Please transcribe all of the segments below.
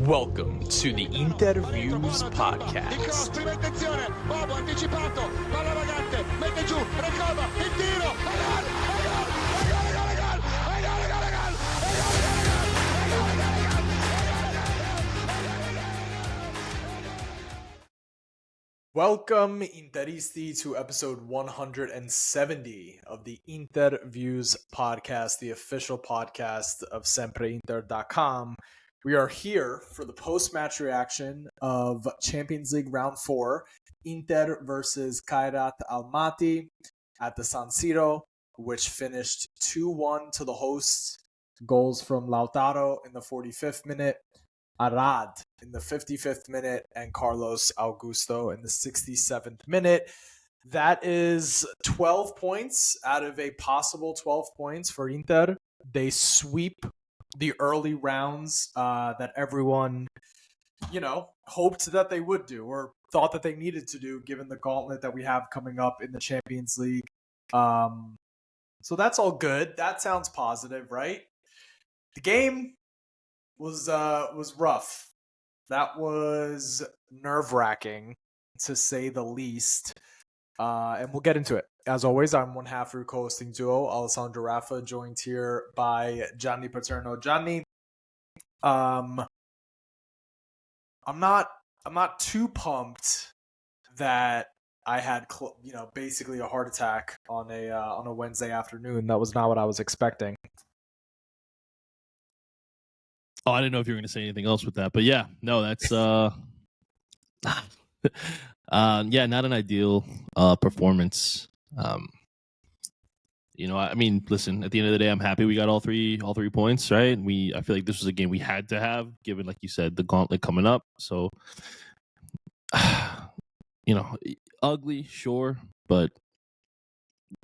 Welcome to the InterViews podcast. Prima intenzione, Bobo anticipato, palla vagante, mette giù, recova, il tiro, Welcome, Interisti, to episode 170 of the InterViews podcast, the official podcast of SempreInter.com. We are here for the post-match reaction of Champions League Round 4, Inter versus Kairat Almaty at the San Siro, which finished 2-1 to the hosts. Goals from Lautaro in the 45th minute, Arad in the 55th minute, and Carlos Augusto in the 67th minute. That is 12 points out of a possible 12 points for Inter. They sweep the early rounds that everyone, hoped that they would do or thought that they needed to do given the gauntlet that we have coming up in the Champions League. So that's all good. That sounds positive, right? The game was rough. That was nerve-wracking, to say the least. And we'll get into it. As always, I'm one half your co-hosting duo, Alessandro Raffa, joined here by Gianni Paterno. Gianni, I'm not too pumped that I had basically a heart attack on a Wednesday afternoon. That was not what I was expecting. Oh, I didn't know if you were going to say anything else with that, but yeah, no, that's not an ideal performance. I mean, listen, at the end of the day, I'm happy we got all three points, right? I feel like this was a game we had to have, given, like you said, the gauntlet coming up. So, ugly, sure, but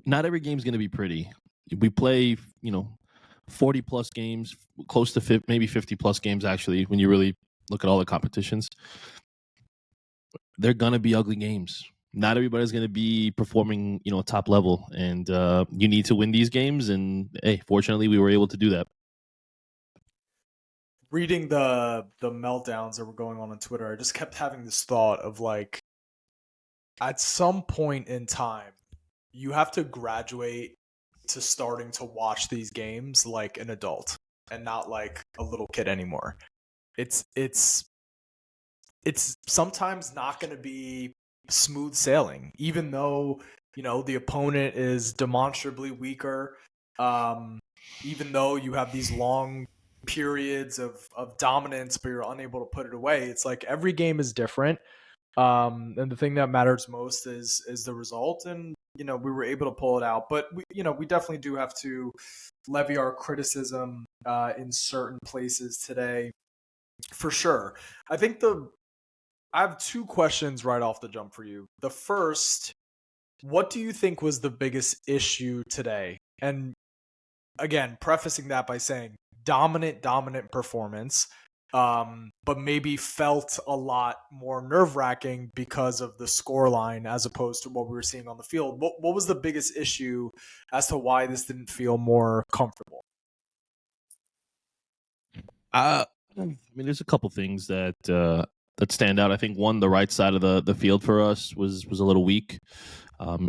not every game's going to be pretty. We play, 40 plus games, close to maybe 50 plus games, actually, when you really look at all the competitions. They're going to be ugly games. Not everybody's going to be performing, top level, and you need to win these games. And hey, fortunately, we were able to do that. Reading the meltdowns that were going on Twitter, I just kept having this thought of, like, at some point in time, you have to graduate to starting to watch these games like an adult and not like a little kid anymore. It's sometimes not going to be smooth sailing, even though, the opponent is demonstrably weaker, even though you have these long periods of dominance, but you're unable to put it away. It's like every game is different. And the thing that matters most is the result. And, we were able to pull it out, but we definitely do have to levy our criticism in certain places today, for sure. I think I have two questions right off the jump for you. The first, what do you think was the biggest issue today? And again, prefacing that by saying dominant performance, but maybe felt a lot more nerve-wracking because of the scoreline as opposed to what we were seeing on the field. What was the biggest issue as to why this didn't feel more comfortable? I mean, there's a couple things that stand out. I think one, the right side of the field for us was a little weak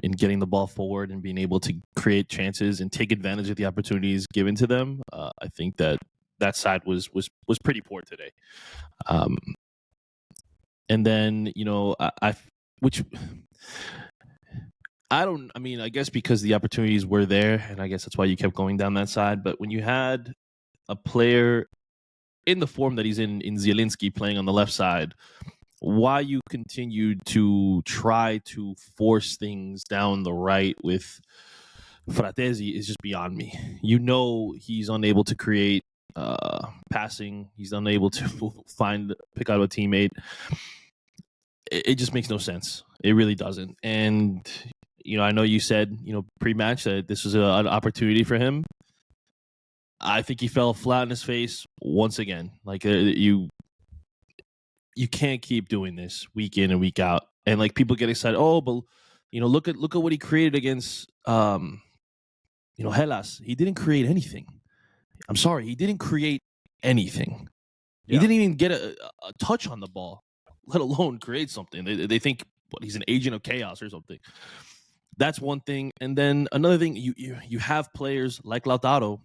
in getting the ball forward and being able to create chances and take advantage of the opportunities given to them. I think that side was pretty poor today. And then, I guess because the opportunities were there, and I guess that's why you kept going down that side. But when you had a player in the form that he's in Zielinski playing on the left side, why you continued to try to force things down the right with Fratesi is just beyond me. He's unable to create passing. He's unable to pick out a teammate. It just makes no sense. It really doesn't. And, I know you said, pre-match that this was an opportunity for him. I think he fell flat on his face once again. Like, you can't keep doing this week in and week out. And, like, people get excited. Oh, but, look at what he created against, Hellas. He didn't create anything. I'm sorry, he didn't create anything. He didn't even get a touch on the ball, let alone create something. They think he's an agent of chaos or something. That's one thing. And then another thing, you have players like Lautaro,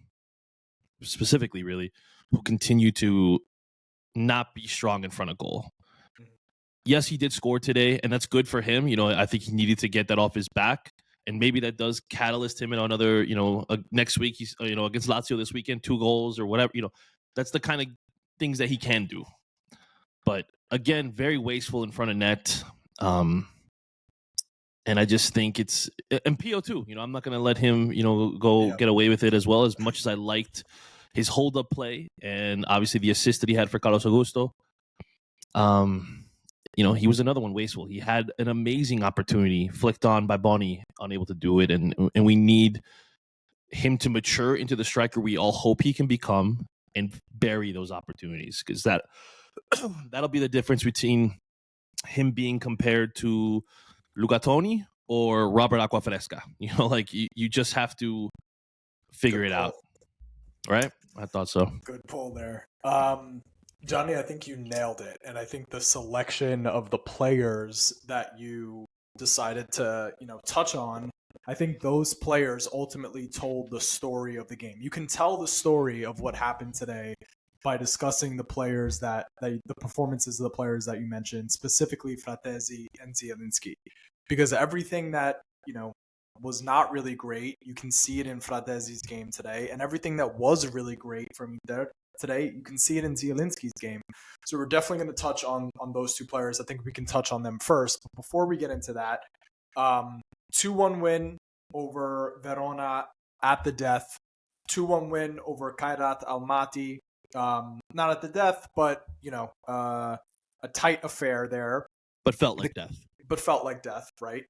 specifically, really, who continue to not be strong in front of goal. Yes, he did score today, and that's good for him. I think he needed to get that off his back, and maybe that does catalyst him in another, next week. He's, against Lazio this weekend, 2 goals or whatever. That's the kind of things that he can do. But again, very wasteful in front of net. And I just think and Pio too. I'm not going to let him, go get away with it as well, as much as I liked his hold-up play and obviously the assist that he had for Carlos Augusto. He was another one wasteful. He had an amazing opportunity flicked on by Boni, unable to do it. And we need him to mature into the striker we all hope he can become and bury those opportunities, because that'll be the difference between him being compared to Luca Toni or Robert Acquafresca. You just have to figure it out. Right? I thought so. Good pull there. Johnny, I think you nailed it. And I think the selection of the players that you decided to, touch on, I think those players ultimately told the story of the game. You can tell the story of what happened today by discussing the players the performances of the players that you mentioned, specifically Fratesi and Zielinski. Because everything that, was not really great, you can see it in Fratesi's game today. And everything that was really great from Inter today, you can see it in Zielinski's game. So we're definitely going to touch on those two players. I think we can touch on them first. But before we get into that, 2-1 win over Verona at the death. 2-1 win over Kairat Almaty. Not at the death, but, a tight affair there. But felt like death. Right?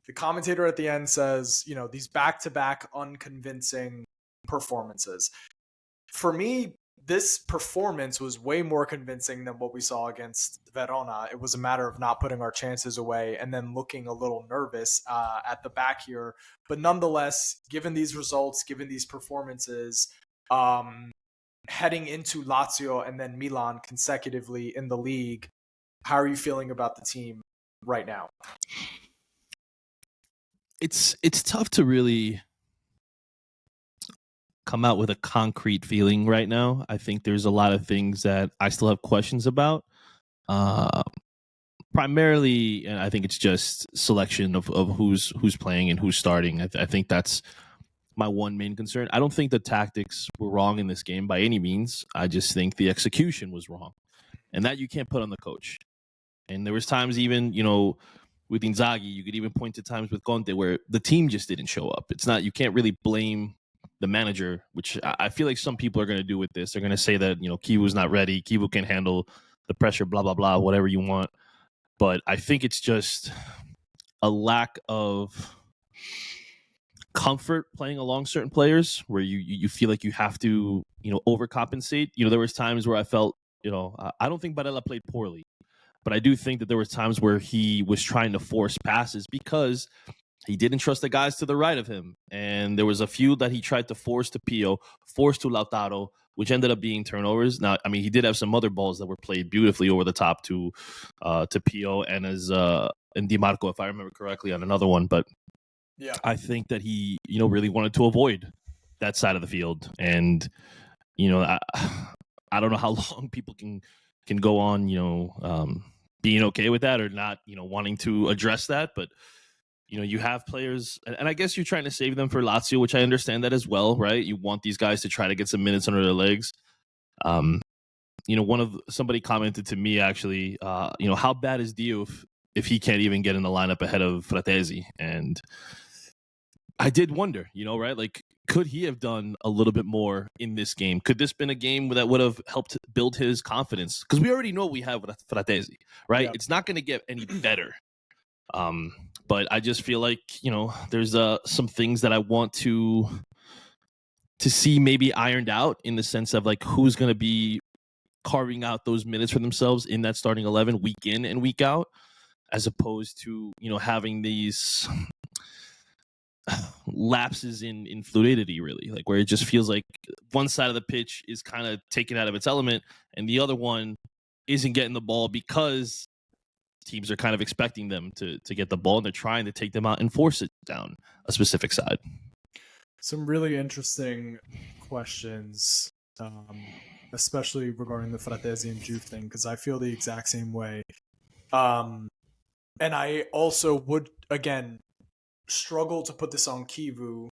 The commentator at the end says, these back-to-back unconvincing performances. For me, this performance was way more convincing than what we saw against Verona. It was a matter of not putting our chances away and then looking a little nervous at the back here. But nonetheless, given these results, given these performances, heading into Lazio and then Milan consecutively in the league, how are you feeling about the team right now? It's tough to really come out with a concrete feeling right now. I think there's a lot of things that I still have questions about. Primarily, and I think it's just selection of who's playing and who's starting. I think that's my one main concern. I don't think the tactics were wrong in this game by any means. I just think the execution was wrong. And that you can't put on the coach. And there was times even, with Inzaghi, you could even point to times with Conte where the team just didn't show up. It's not, you can't really blame the manager, which I feel like some people are going to do with this. They're going to say that, Kivu's not ready. Kivu can handle the pressure, blah, blah, blah, whatever you want. But I think it's just a lack of comfort playing along certain players where you feel like you have to, overcompensate. There was times where I felt, I don't think Barella played poorly. But I do think that there were times where he was trying to force passes because he didn't trust the guys to the right of him. And there was a few that he tried to force to Pio, force to Lautaro, which ended up being turnovers. Now, I mean, he did have some other balls that were played beautifully over the top to Pio and Di Marco, if I remember correctly, on another one. But yeah, I think that he, really wanted to avoid that side of the field. And, I don't know how long people can go on, being okay with that or not, wanting to address that. But, you have players, and I guess you're trying to save them for Lazio, which I understand that as well, right? You want these guys to try to get some minutes under their legs. Somebody commented to me, actually, how bad is Dio if he can't even get in the lineup ahead of Fratesi? And I did wonder, right? Like, could he have done a little bit more in this game? Could this been a game that would have helped build his confidence? Because we already know we have Fratesi, right? Yep. It's not going to get any better. But I just feel like, there's some things that I want to see maybe ironed out in the sense of like who's going to be carving out those minutes for themselves in that starting 11 week in and week out, as opposed to, having these lapses in fluidity, really, like where it just feels like one side of the pitch is kind of taken out of its element and the other one isn't getting the ball because teams are kind of expecting them to get the ball and they're trying to take them out and force it down a specific side. Some really interesting questions, especially regarding the Fratesi and Juve thing, because I feel the exact same way. And I also would, again, struggle to put this on Kivu,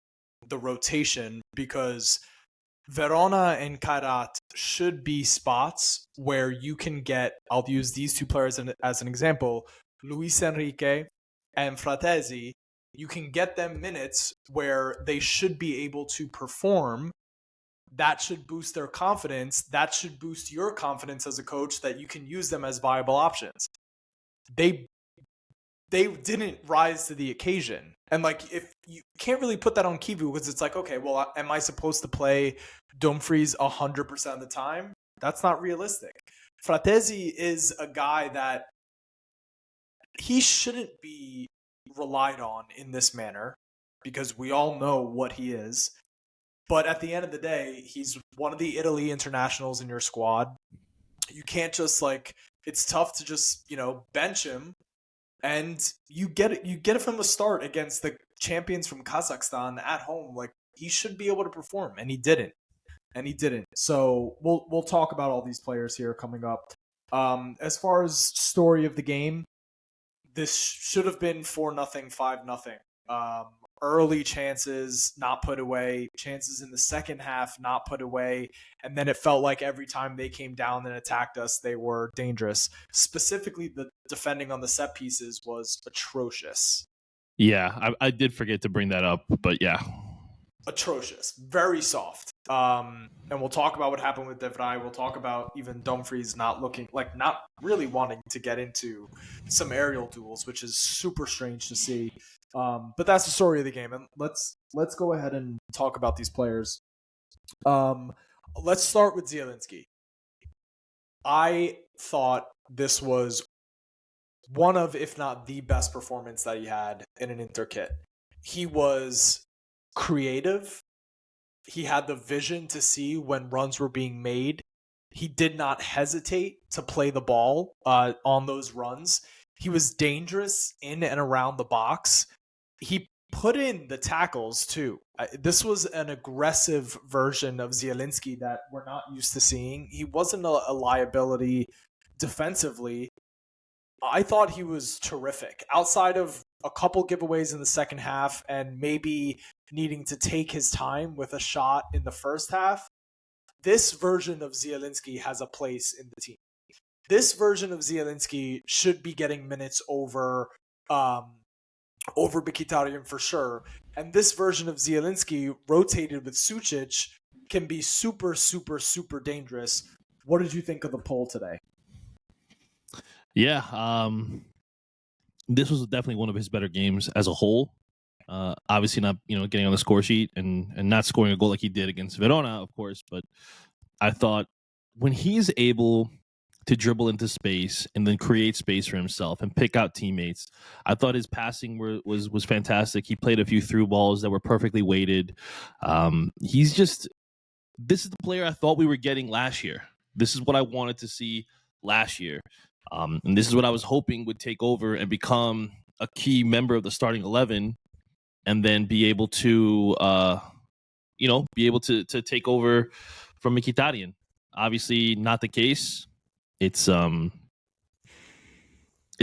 the rotation, because Verona and Kairat should be spots where you can get, I'll use these two players as an example, Luis Enrique and Fratesi. You can get them minutes where they should be able to perform. That should boost their confidence. That should boost your confidence as a coach that you can use them as viable options. They didn't rise to the occasion. And like, if you can't really put that on Kivu because it's like, okay, well, am I supposed to play Dumfries 100% of the time? That's not realistic. Fratesi is a guy that he shouldn't be relied on in this manner because we all know what he is. But at the end of the day, he's one of the Italy internationals in your squad. You can't just it's tough to just, bench him. And you get it from the start against the champions from Kazakhstan at home. Like, he should be able to perform, and he didn't. So we'll talk about all these players here coming up. As far as story of the game, this should have been 4-0, 5-0. Early chances not put away, chances in the second half not put away, and then it felt like every time they came down and attacked us, they were dangerous. Specifically, the defending on the set pieces was atrocious. Yeah, I did forget to bring that up, but yeah. Atrocious. Very soft. And we'll talk about what happened with De Vrij. We'll talk about even Dumfries not really wanting to get into some aerial duels, which is super strange to see. But that's the story of the game. And let's go ahead and talk about these players. Let's start with Zielinski. I thought this was one of, if not the best performance that he had in an Inter kit. He was creative. He had the vision to see when runs were being made. He did not hesitate to play the ball on those runs. He was dangerous in and around the box. He put in the tackles too. This was an aggressive version of Zielinski that we're not used to seeing. He wasn't a liability defensively. I thought he was terrific. Outside of a couple giveaways in the second half and maybe needing to take his time with a shot in the first half, this version of Zielinski has a place in the team. This version of Zielinski should be getting minutes over Mkhitaryan for sure. And this version of Zielinski rotated with Sucic can be super, super, super dangerous. What did you think of the poll today? Yeah, this was definitely one of his better games as a whole. Obviously not, getting on the score sheet and not scoring a goal like he did against Verona, of course. But I thought when he's able to dribble into space and then create space for himself and pick out teammates, I thought his passing was fantastic. He played a few through balls that were perfectly weighted. This is the player I thought we were getting last year. This is what I wanted to see last year. And this is what I was hoping would take over and become a key member of the starting 11 and then be able to, take over from Mkhitaryan. Obviously not the case. It's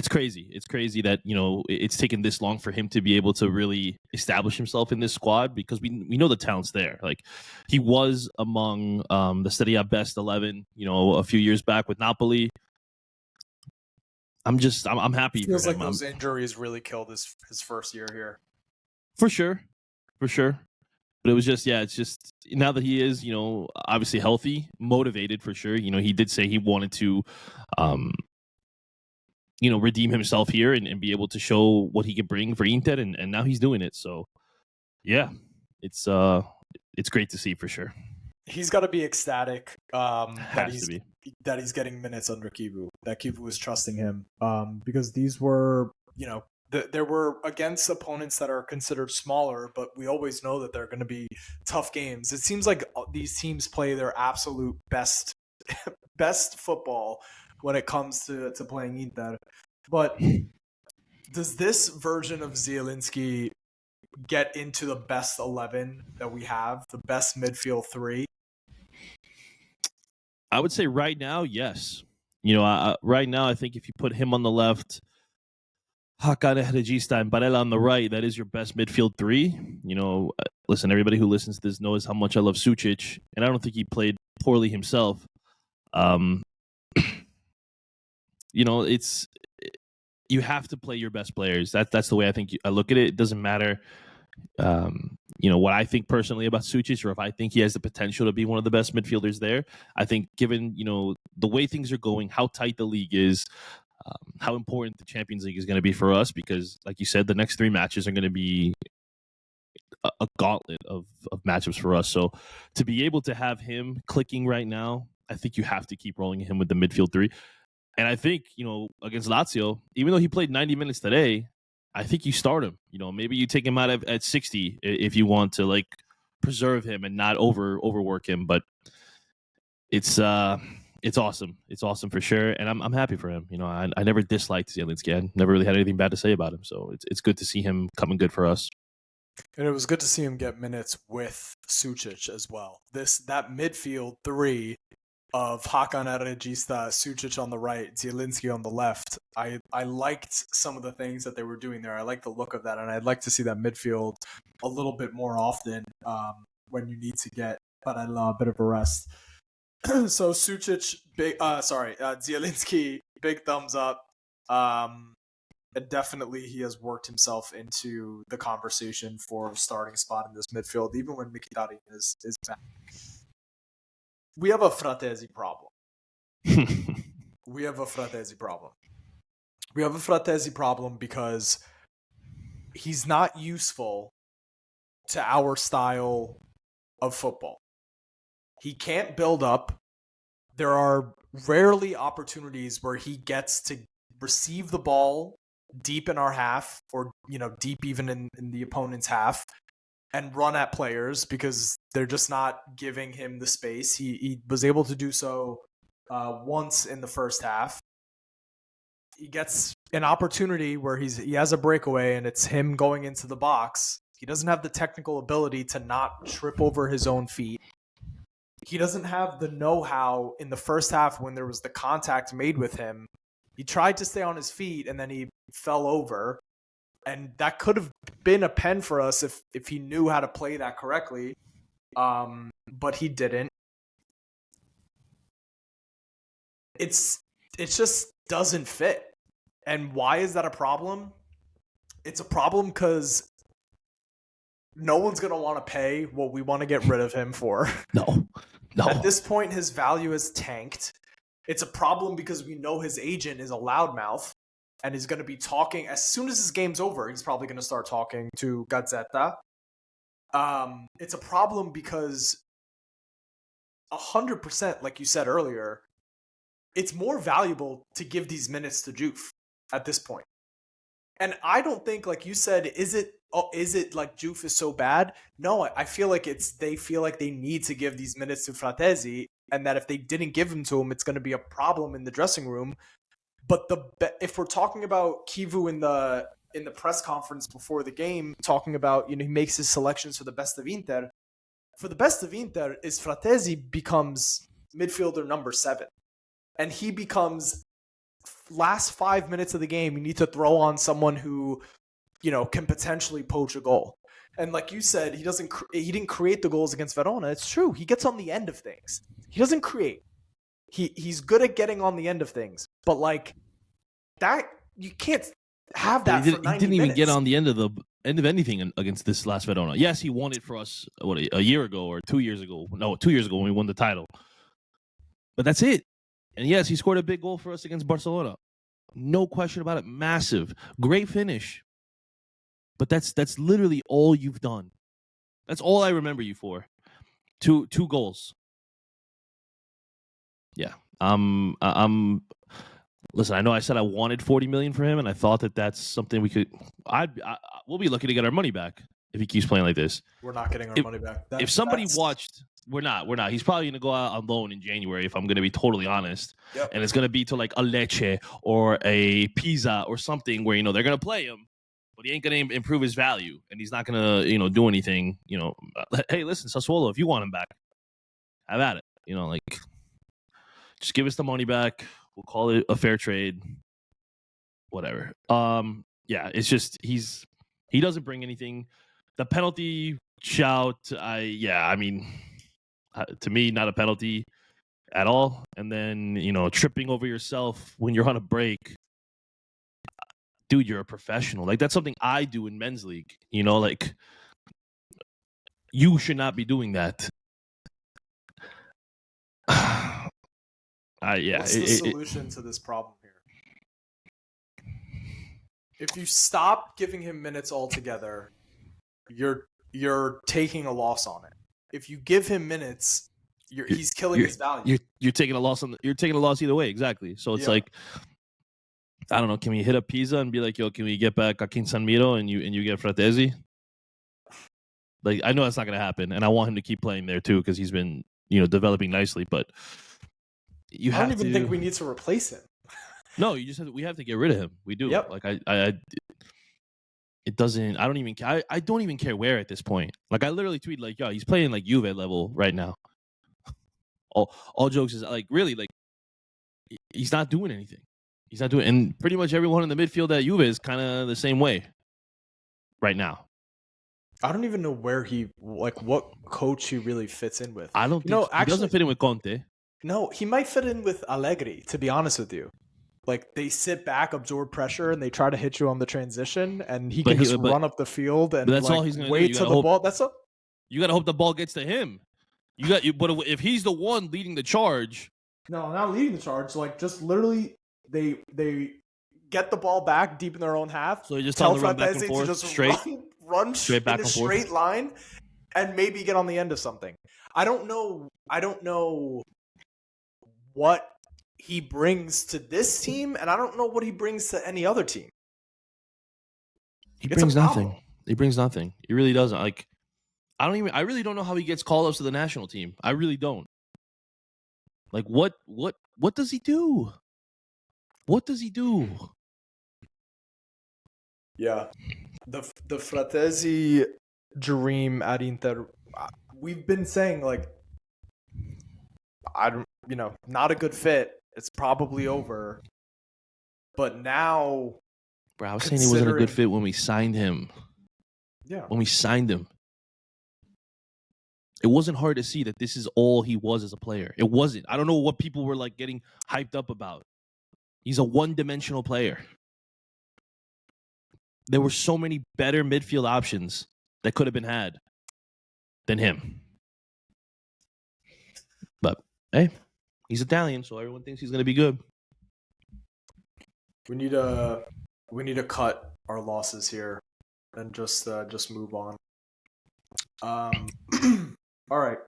crazy. It's crazy that, it's taken this long for him to be able to really establish himself in this squad because we know the talent's there. Like, he was among the Serie A best 11, a few years back with Napoli. I'm happy. It feels for him. like those injuries really killed his first year here. For sure. But it was just, it's just now that he is, obviously healthy, motivated for sure. He did say he wanted to, redeem himself here and be able to show what he could bring for Inter, and now he's doing it. So, yeah, it's great to see for sure. He's got to be ecstatic that Has he's getting minutes under Kivu. That Kivu was trusting him because these were, There were against opponents that are considered smaller, but we always know that they're going to be tough games. It seems like these teams play their absolute best football when it comes to playing Inter. But does this version of Zielinski get into the best 11 that we have, the best midfield three? I would say right now, yes. Right now, I think if you put him on the left, Hakan Regista and Barella on the right, that is your best midfield three. Listen, everybody who listens to this knows how much I love Sucic, and I don't think he played poorly himself. It's you have to play your best players. That's the way I look at it. It doesn't matter, what I think personally about Sucic, or if I think he has the potential to be one of the best midfielders there. I think given the way things are going, how tight the league is, how important the Champions League is going to be for us, because, like you said, the next 3 matches are going to be a gauntlet of matchups for us. So to be able to have him clicking right now, I think you have to keep rolling him with the midfield 3. And I think, against Lazio, even though he played 90 minutes today, I think you start him. Maybe you take him out at 60 if you want to preserve him and not overwork him. But it's awesome. It's awesome for sure, and I'm happy for him. I never disliked Zielinski. I never really had anything bad to say about him. So it's good to see him coming good for us. And it was good to see him get minutes with Sucic as well. That midfield 3 of Hakan Regista, Sucic on the right, Zielinski on the left. I liked some of the things that they were doing there. I like the look of that, and I'd like to see that midfield a little bit more often when you need to get Barella a bit of a rest. So Sucic, Zielinski, big thumbs up. And definitely he has worked himself into the conversation for a starting spot in this midfield, even when Mkhitaryan is back. We have a Fratesi problem. We have a Fratesi problem because he's not useful to our style of football. He can't build up. There are rarely opportunities where he gets to receive the ball deep in our half, or deep even in the opponent's half, and run at players because they're just not giving him the space. He was able to do so once in the first half. He gets an opportunity where he has a breakaway and it's him going into the box. He doesn't have the technical ability to not trip over his own feet. He doesn't have the know-how in the first half when there was the contact made with him. He tried to stay on his feet and then he fell over. And that could have been a pen for us if he knew how to play that correctly. But he didn't. It just doesn't fit. And why is that a problem? It's a problem because no one's going to want to pay what we want to get rid of him for. No. At this point, his value has tanked. It's a problem because we know his agent is a loudmouth and is going to be talking. As soon as this game's over, he's probably going to start talking to Gazzetta. It's a problem because 100%, like you said earlier, it's more valuable to give these minutes to Juve at this point. And I don't think, like you said, is it like Juve is so bad? No, I feel like they feel like they need to give these minutes to Fratesi, and that if they didn't give them to him, it's going to be a problem in the dressing room. But if we're talking about Kivu in the press conference before the game, talking about, he makes his selections for the best of Inter. For the best of Inter is Fratesi becomes midfielder number 7. And he becomes last 5 minutes of the game, you need to throw on someone who, can potentially poach a goal. And like you said, he didn't create the goals against Verona. It's true. He gets on the end of things. He doesn't create. He's good at getting on the end of things. But like that, you can't have that for 90 minutes. He didn't even get on the end of anything against this last Verona. Yes, he won it for us a year ago or 2 years ago. No, 2 years ago when we won the title. But that's it. And yes, he scored a big goal for us against Barcelona. No question about it. Massive. Great finish. But that's literally all you've done. That's all I remember you for. Two goals. Yeah. Listen, I know I said I wanted 40 million for him, and I thought that that's something we could. We'll be lucky to get our money back if he keeps playing like this. We're not getting our money back. If somebody watched, we're not. He's probably going to go out on loan in January, if I'm going to be totally honest. Yep. And it's going to be to like a Lecce or a Pisa or something where, they're going to play him, but he ain't going to improve his value, and he's not going to, do anything. Hey, listen, Sassuolo, if you want him back, have at it. Just give us the money back. We'll call it a fair trade. Whatever. Yeah, it's just he doesn't bring anything. The penalty shout, to me, not a penalty at all. And then, tripping over yourself when you're on a break. Dude, you're a professional. Like, that's something I do in men's league. You should not be doing that. What's the solution to this problem here? If you stop giving him minutes altogether, you're taking a loss on it. If you give him minutes, he's killing his value. You're taking a loss you're taking a loss either way, exactly. So it's like, I don't know. Can we hit up Pisa and be like, yo, can we get back Akin Sanmiro and you get Fratesi? Like, I know that's not going to happen, and I want him to keep playing there too because he's been developing nicely, but. I don't even think we need to replace him. No, we have to get rid of him. We do. Yep. Like it doesn't. I don't even care. I don't even care where at this point. Like, I literally tweet like, yo, he's playing like Juve level right now. All jokes is like, really, like, he's not doing anything. He's not doing, and pretty much everyone in the midfield at Juve is kind of the same way right now. I don't even know what coach he really fits in with. I don't think he doesn't fit in with Conte. No, he might fit in with Allegri, to be honest with you. Like, they sit back, absorb pressure, and they try to hit you on the transition, and he can just run up the field and that's all he's gonna wait till the ball. That's all. You got to hope the ball gets to him. But if he's the one leading the charge. No, not leading the charge. Like, just literally, they get the ball back deep in their own half. So you just tell them to run back and forth, run straight back in a and forth. straight line, and maybe get on the end of something. I don't know what he brings to this team, and I don't know what he brings to any other team. He brings nothing. He brings nothing. He really doesn't. Like, I really don't know how he gets call-ups to the national team. I really don't. Like, what does he do? What does he do? Yeah. The Fratesi dream at Inter, we've been saying, like, not a good fit. It's probably over. But now, bro, I was saying he wasn't a good fit when we signed him. Yeah. When we signed him. It wasn't hard to see that this is all he was as a player. It wasn't. I don't know what people were like getting hyped up about. He's a one-dimensional player. There were so many better midfield options that could have been had than him. But, hey, he's Italian, so everyone thinks he's going to be good. We need to cut our losses here and just move on. All right.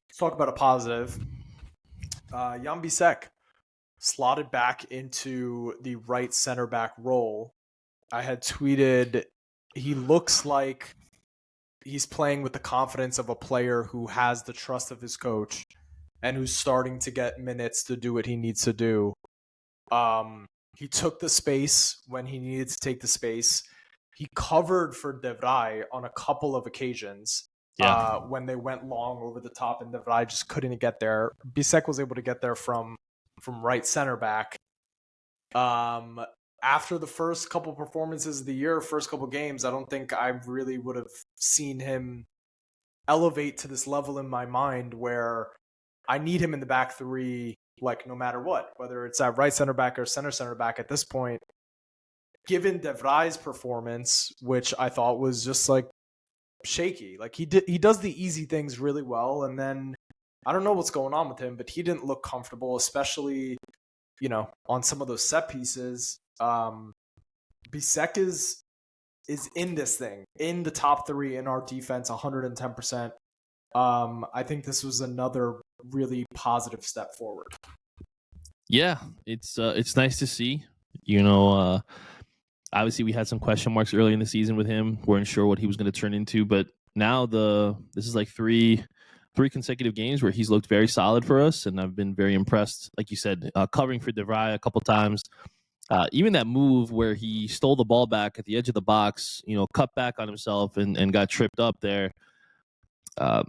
Let's talk about a positive. Jan Bisek slotted back into the right center back role. I had tweeted, he looks like he's playing with the confidence of a player who has the trust of his coach and who's starting to get minutes to do what he needs to do. He took the space when he needed to take the space. He covered for De Vrij on a couple of occasions when they went long over the top and De Vrij just couldn't get there. Bisek was able to get there from right center back. After the first couple performances of the year, first couple games, I don't think I really would have seen him elevate to this level in my mind where I need him in the back three, like, no matter what, whether it's at right center back or center back at this point. Given De Vrij's performance, which I thought was just like shaky, like he does the easy things really well, and then I don't know what's going on with him, but he didn't look comfortable, especially on some of those set pieces. Bisek is in this thing in the top three in our defense, 110%. I think this was another really positive step forward. Yeah, it's nice to see. Obviously we had some question marks early in the season with him. Weren't sure what he was going to turn into, but now this is like three consecutive games where he's looked very solid for us, and I've been very impressed. Like you said, covering for De Vrij a couple times. Even that move where he stole the ball back at the edge of the box, cut back on himself and got tripped up there. Uh,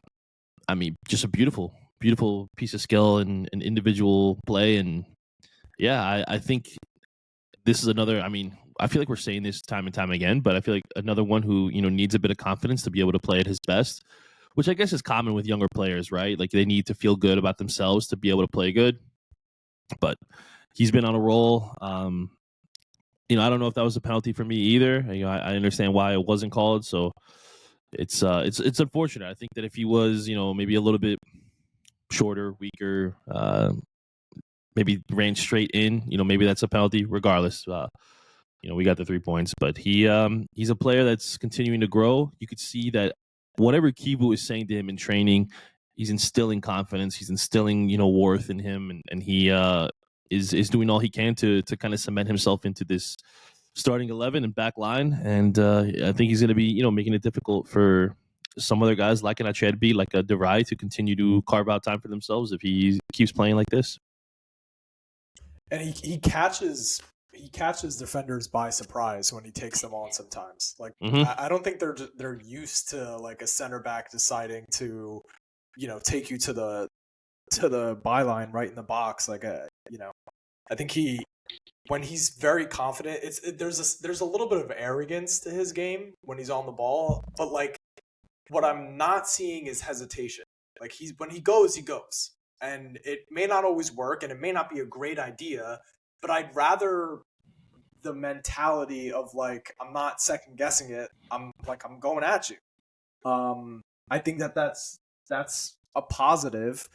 I mean, just a beautiful, beautiful piece of skill and individual play. And yeah, I think this is another. I mean, I feel like we're saying this time and time again, but I feel like another one who needs a bit of confidence to be able to play at his best, which I guess is common with younger players, right? Like they need to feel good about themselves to be able to play good. But he's been on a roll. I don't know if that was a penalty for me either. I understand why it wasn't called, so it's unfortunate. I think that if he was, maybe a little bit shorter, weaker, maybe ran straight in, maybe that's a penalty. Regardless, we got the 3 points, but he's a player that's continuing to grow. You could see that whatever Kivu is saying to him in training, he's instilling confidence. He's instilling, worth in him, and he is doing all he can to kind of cement himself into this starting 11 and back line. And I think he's going to be, making it difficult for some other guys like an Acerbi, like a De Vrij, to continue to carve out time for themselves if he keeps playing like this. And he catches defenders by surprise when he takes them on sometimes. Like I don't think they're used to like a center back deciding to, take you to the byline right in the box. Like I think when he's very confident, there's a little bit of arrogance to his game when he's on the ball, but like what I'm not seeing is hesitation. Like when he goes, and it may not always work, and it may not be a great idea, but I'd rather the mentality of like I'm not second guessing it. I'm going at you. I think that's a positive.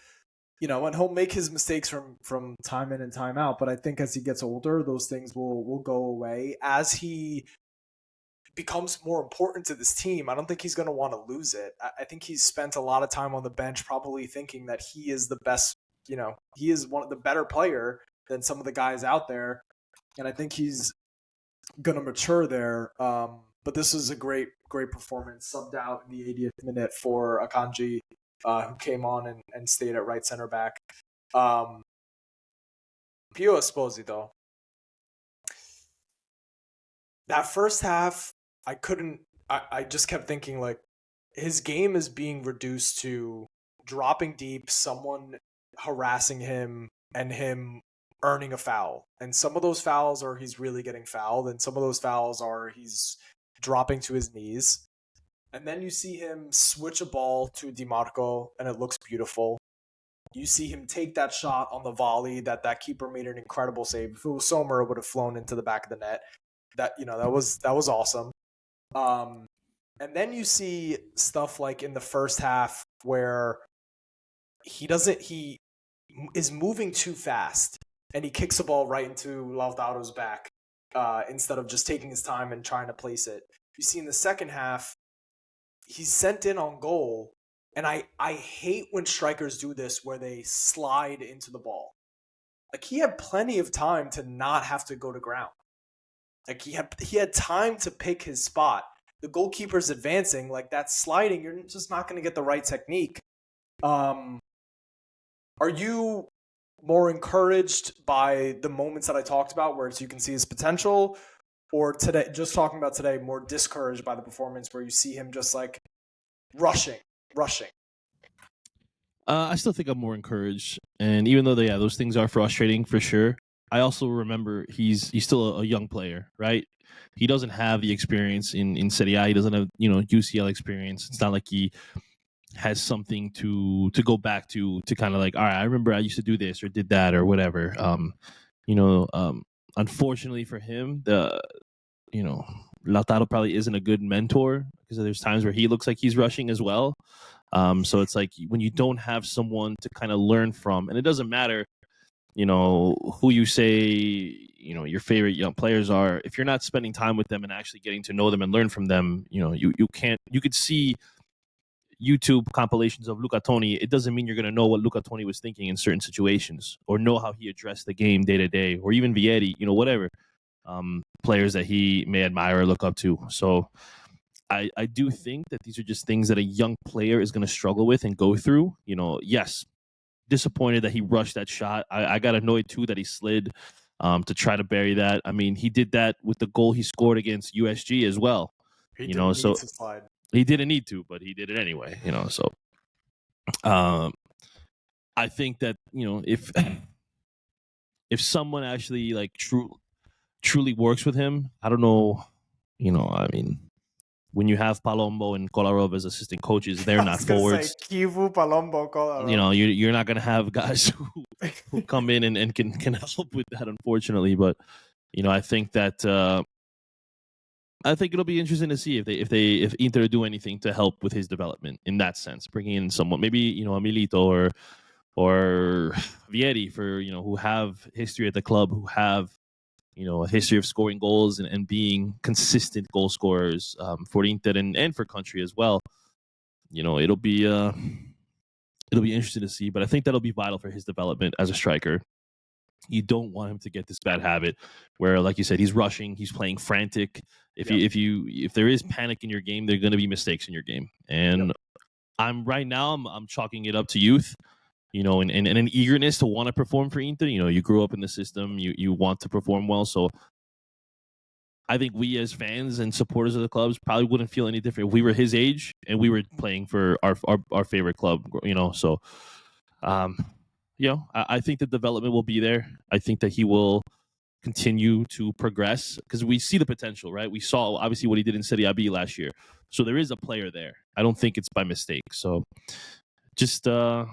And he'll make his mistakes from time in and time out. But I think as he gets older, those things will go away. As he becomes more important to this team, I don't think he's going to want to lose it. I think he's spent a lot of time on the bench probably thinking that he is the best, he is one of the better player than some of the guys out there. And I think he's going to mature there. But this was a great performance. Subbed out in the 80th minute for Akanji, who came on and stayed at right center back. Pio Esposito. That first half, I just kept thinking like his game is being reduced to dropping deep, someone harassing him, and him earning a foul. And some of those fouls are he's really getting fouled, and some of those fouls are he's dropping to his knees. And then you see him switch a ball to DiMarco, and it looks beautiful. You see him take that shot on the volley that keeper made an incredible save. If it was Sommer, it would have flown into the back of the net. That was awesome. And then you see stuff like in the first half where he is moving too fast, and he kicks the ball right into Laudaro's back instead of just taking his time and trying to place it. You see in the second half, he's sent in on goal, and I hate when strikers do this where they slide into the ball. Like he had plenty of time to not have to go to ground. Like he had time to pick his spot. The goalkeeper's advancing, like that sliding, you're just not going to get the right technique. Are you more encouraged by the moments that I talked about where you can see his potential, or today, just talking about today, more discouraged by the performance where you see him just like rushing? I still think I'm more encouraged, and even though those things are frustrating for sure, I also remember he's still a young player, right? He doesn't have the experience in Serie A. He doesn't have UCL experience. It's not like he has something to go back to kind of like, all right, I remember I used to do this or did that or whatever. Unfortunately for him, Lautaro probably isn't a good mentor because there's times where he looks like he's rushing as well. So it's like when you don't have someone to kind of learn from, and it doesn't matter, who you say, your favorite young players are, if you're not spending time with them and actually getting to know them and learn from them, you could see YouTube compilations of Luca Toni, it doesn't mean you're going to know what Luca Toni was thinking in certain situations or know how he addressed the game day to day, or even Vieri, whatever players that he may admire or look up to. So I do think that these are just things that a young player is going to struggle with and go through. Yes, disappointed that he rushed that shot. I got annoyed too that he slid to try to bury that. I mean, he did that with the goal he scored against USG as well. He didn't need to slide. He didn't need to, but he did it anyway. So I think that if someone actually like truly works with him, I don't know. I mean, when you have Palombo and Kolarov as assistant coaches, they're not forwards. Kivu, Palombo, Kolarov. You're not gonna have guys who come in and can help with that, unfortunately. But I think that I think it'll be interesting to see if Inter do anything to help with his development in that sense, bringing in someone maybe Emilito or Vieri for who have history at the club, who have a history of scoring goals and being consistent goal scorers for Inter and for country as well. It'll be interesting to see, but I think that'll be vital for his development as a striker. You don't want him to get this bad habit where, like you said, he's rushing, he's playing frantic. If there is panic in your game, there are going to be mistakes in your game. And I'm chalking it up to youth. And an eagerness to want to perform for Inter. You grew up in the system. You want to perform well. So I think we as fans and supporters of the clubs probably wouldn't feel any different if we were his age and we were playing for our favorite club. So, I think the development will be there. I think that he will continue to progress because we see the potential, right? We saw obviously what he did in Serie B last year. So there is a player there. I don't think it's by mistake. So just things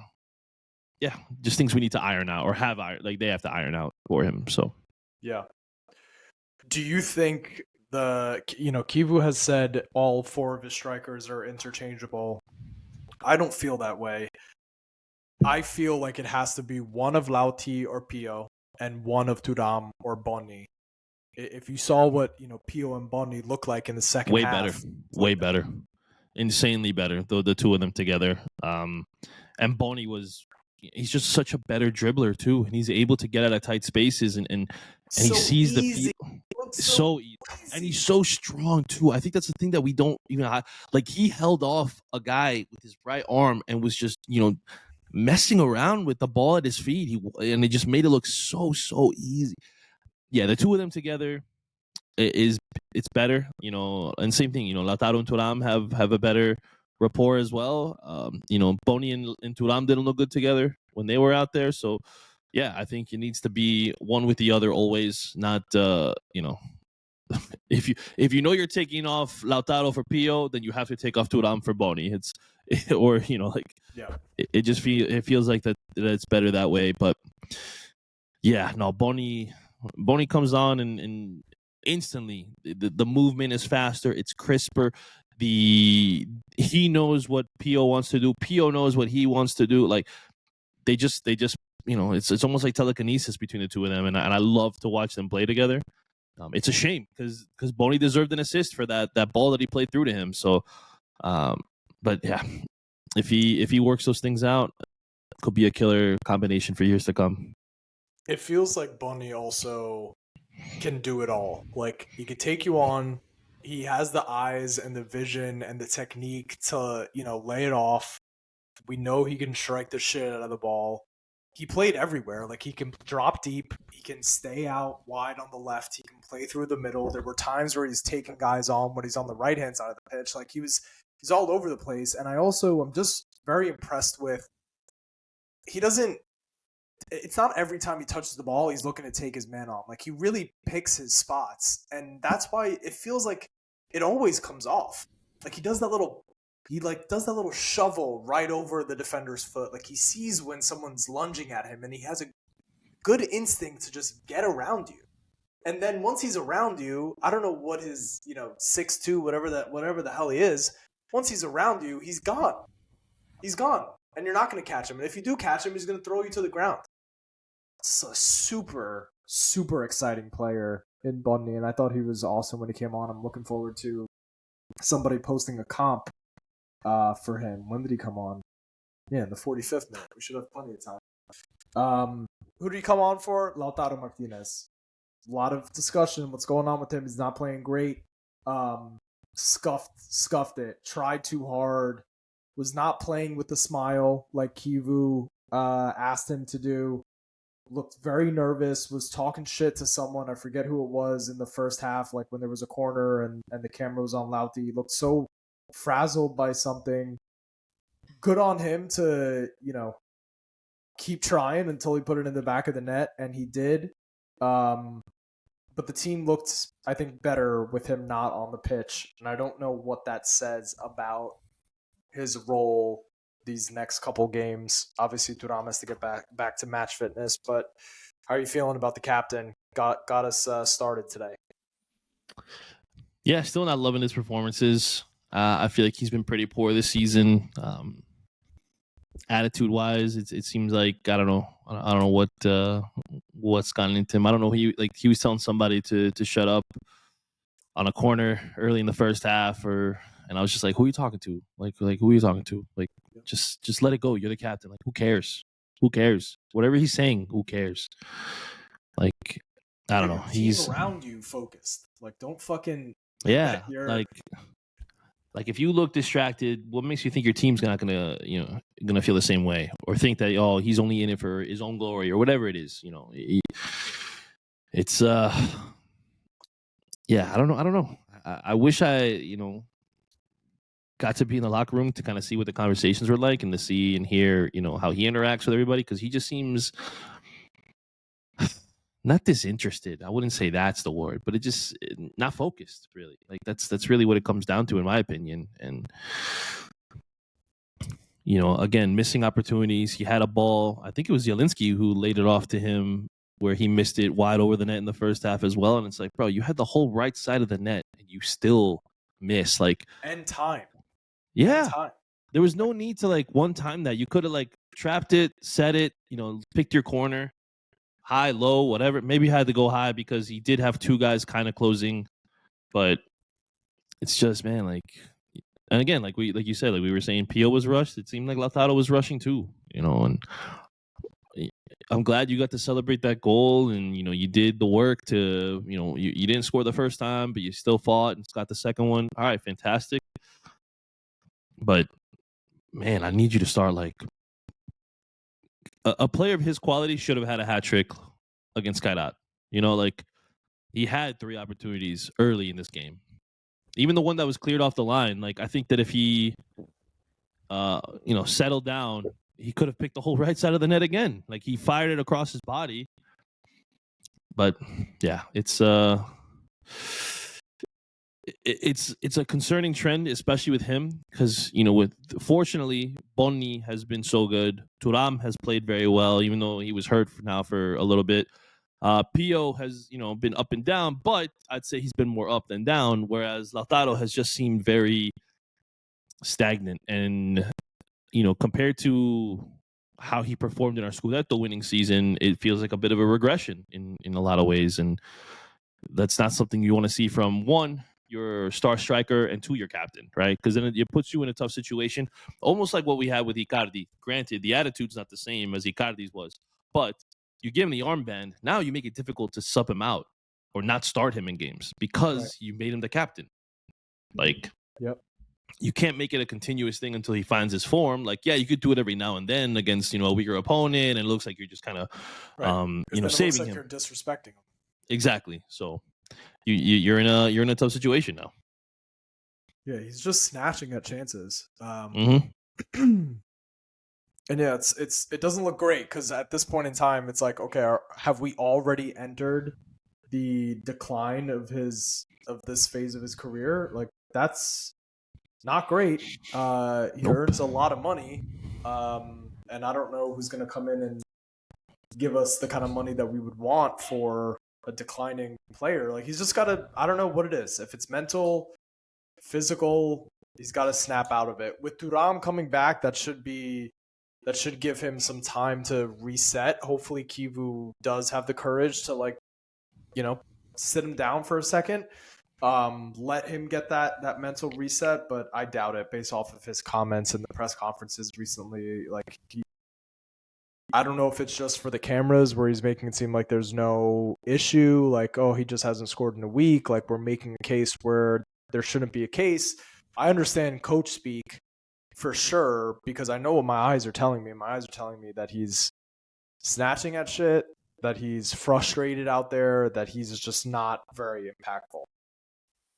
we need to iron out or they have to iron out for him. So, yeah. Do you think Kivu has said all four of his strikers are interchangeable? I don't feel that way. I feel like it has to be one of Lauti or Pio and one of Thuram or Bonni. If you saw what Pio and Bonni look like in the second half, way better, insanely better. The two of them together, and Bonni he's just such a better dribbler too, and he's able to get out of tight spaces and he sees the field so easy. And he's so strong too. I think that's the thing that we don't even like. He held off a guy with his right arm and was just messing around with the ball at his feet. And it just made it look so easy. Yeah, the two of them together it's better. And same thing. Lautaro and Thuram have a better rapport as well. Boni and Thuram didn't look good together when they were out there. So, yeah, I think it needs to be one with the other always. Not if you're taking off Lautaro for Pio, then you have to take off Thuram for Boni. It just feels like that it's better that way. But yeah, no, Boni comes on and instantly the movement is faster. It's crisper. He knows what Pio wants to do. Pio knows what he wants to do. Like they just it's almost like telekinesis between the two of them, and I love to watch them play together. It's a shame because Boni deserved an assist for that ball that he played through to him. So, but yeah, if he works those things out, it could be a killer combination for years to come. It feels like Boni also can do it all. Like he could take you on. He has the eyes and the vision and the technique to, lay it off. We know he can strike the shit out of the ball. He played everywhere. Like he can drop deep. He can stay out wide on the left. He can play through the middle. There were times where he's taking guys on when he's on the right-hand side of the pitch. Like he's all over the place. And I'm just very impressed with, it's not every time he touches the ball, he's looking to take his man on. Like he really picks his spots. And that's why it feels like it always comes off. Like he does that little shovel right over the defender's foot. Like he sees when someone's lunging at him and he has a good instinct to just get around you. And then once he's around you, I don't know what his, 6'2", whatever the hell he is. Once he's around you, he's gone. He's gone. And you're not going to catch him. And if you do catch him, he's going to throw you to the ground. It's a super, super exciting player in Bonni, and I thought he was awesome when he came on. I'm looking forward to somebody posting a comp for him. When did he come on? Yeah, in the 45th minute. We should have plenty of time. Who did he come on for? Lautaro Martinez. A lot of discussion. What's going on with him? He's not playing great. Scuffed it. Tried too hard. Was not playing with the smile like Kivu asked him to do. Looked very nervous. Was talking shit to someone. I forget who it was in the first half. Like when there was a corner and the camera was on Lauti. He looked so frazzled by something. Good on him to keep trying until he put it in the back of the net, and he did. But the team looked, I think, better with him not on the pitch. And I don't know what that says about his role these next couple games. Obviously, Thuram has to get back to match fitness. But how are you feeling about the captain? Got us started today. Yeah, still not loving his performances. I feel like he's been pretty poor this season. Attitude-wise, it seems like I don't know what's gotten into him. I don't know. He was telling somebody to shut up on a corner early in the first half, and I was just like, who are you talking to? Like who are you talking to? Like just let it go. You're the captain. Like who cares? Who cares? Whatever he's saying, who cares? Like I don't know. He's around you focused. Like don't fucking Like if you look distracted, what makes you think your team's not gonna feel the same way, or think that he's only in it for his own glory or whatever it is? It's I don't know. I wish I got to be in the locker room to kind of see what the conversations were like and to see and hear how he interacts with everybody, because he just seems not disinterested. I wouldn't say that's the word, but it just not focused really. Like that's really what it comes down to, in my opinion. And again, missing opportunities. He had a ball. I think it was Zielinski who laid it off to him, where he missed it wide over the net in the first half as well. And it's like, bro, you had the whole right side of the net and you still miss. And time. Yeah. And time. There was no need to one time that. You could have trapped it, set it, picked your corner. High, low, whatever. Maybe he had to go high because he did have two guys kind of closing, but it's just, man, and again, like you said, we were saying, Pio was rushed. It seemed like Lautaro was rushing too, and I'm glad you got to celebrate that goal, and you did the work to, you didn't score the first time, but you still fought and got the second one. All right, fantastic. But man, I need you to start a player of his quality should have had a hat trick against Kairat. He had 3 opportunities early in this game. Even the one that was cleared off the line, I think that if he, settled down, he could have picked the whole right side of the net again. He fired it across his body. But yeah, it's a concerning trend, especially with him, because fortunately Bonni has been so good. Thuram has played very well, even though he was hurt now for a little bit. Pio has been up and down, but I'd say he's been more up than down, whereas Lautaro has just seemed very stagnant. And compared to how he performed in our Scudetto winning season, it feels like a bit of a regression in a lot of ways, and that's not something you want to see from one, your star striker, and 2, your captain, right? Because then it puts you in a tough situation, almost like what we had with Icardi. Granted, the attitude's not the same as Icardi's was, but you give him the armband, now you make it difficult to sub him out or not start him in games because you made him the captain. Yep. You can't make it a continuous thing until he finds his form. You could do it every now and then against, a weaker opponent, and it looks like you're just kind of, saving him. You're disrespecting him. Exactly. So you're in a tough situation now. Yeah, he's just snatching at chances. And yeah, it doesn't look great, because at this point in time, it's like, okay, have we already entered the decline of this phase of his career? That's not great. He earns a lot of money, and I don't know who's going to come in and give us the kind of money that we would want for a declining player. He's just got to, I don't know what it is. If it's mental, physical, he's got to snap out of it. With Thuram coming back, that should give him some time to reset. Hopefully Kivu does have the courage to sit him down for a second. let him get that mental reset, but I doubt it based off of his comments in the press conferences recently. Like, I don't know if it's just for the cameras where he's making it seem like there's no issue, like, oh, he just hasn't scored in a week, like we're making a case where there shouldn't be a case. I understand coach speak for sure, because I know what my eyes are telling me. My eyes are telling me that he's snatching at shit, that he's frustrated out there, that he's just not very impactful.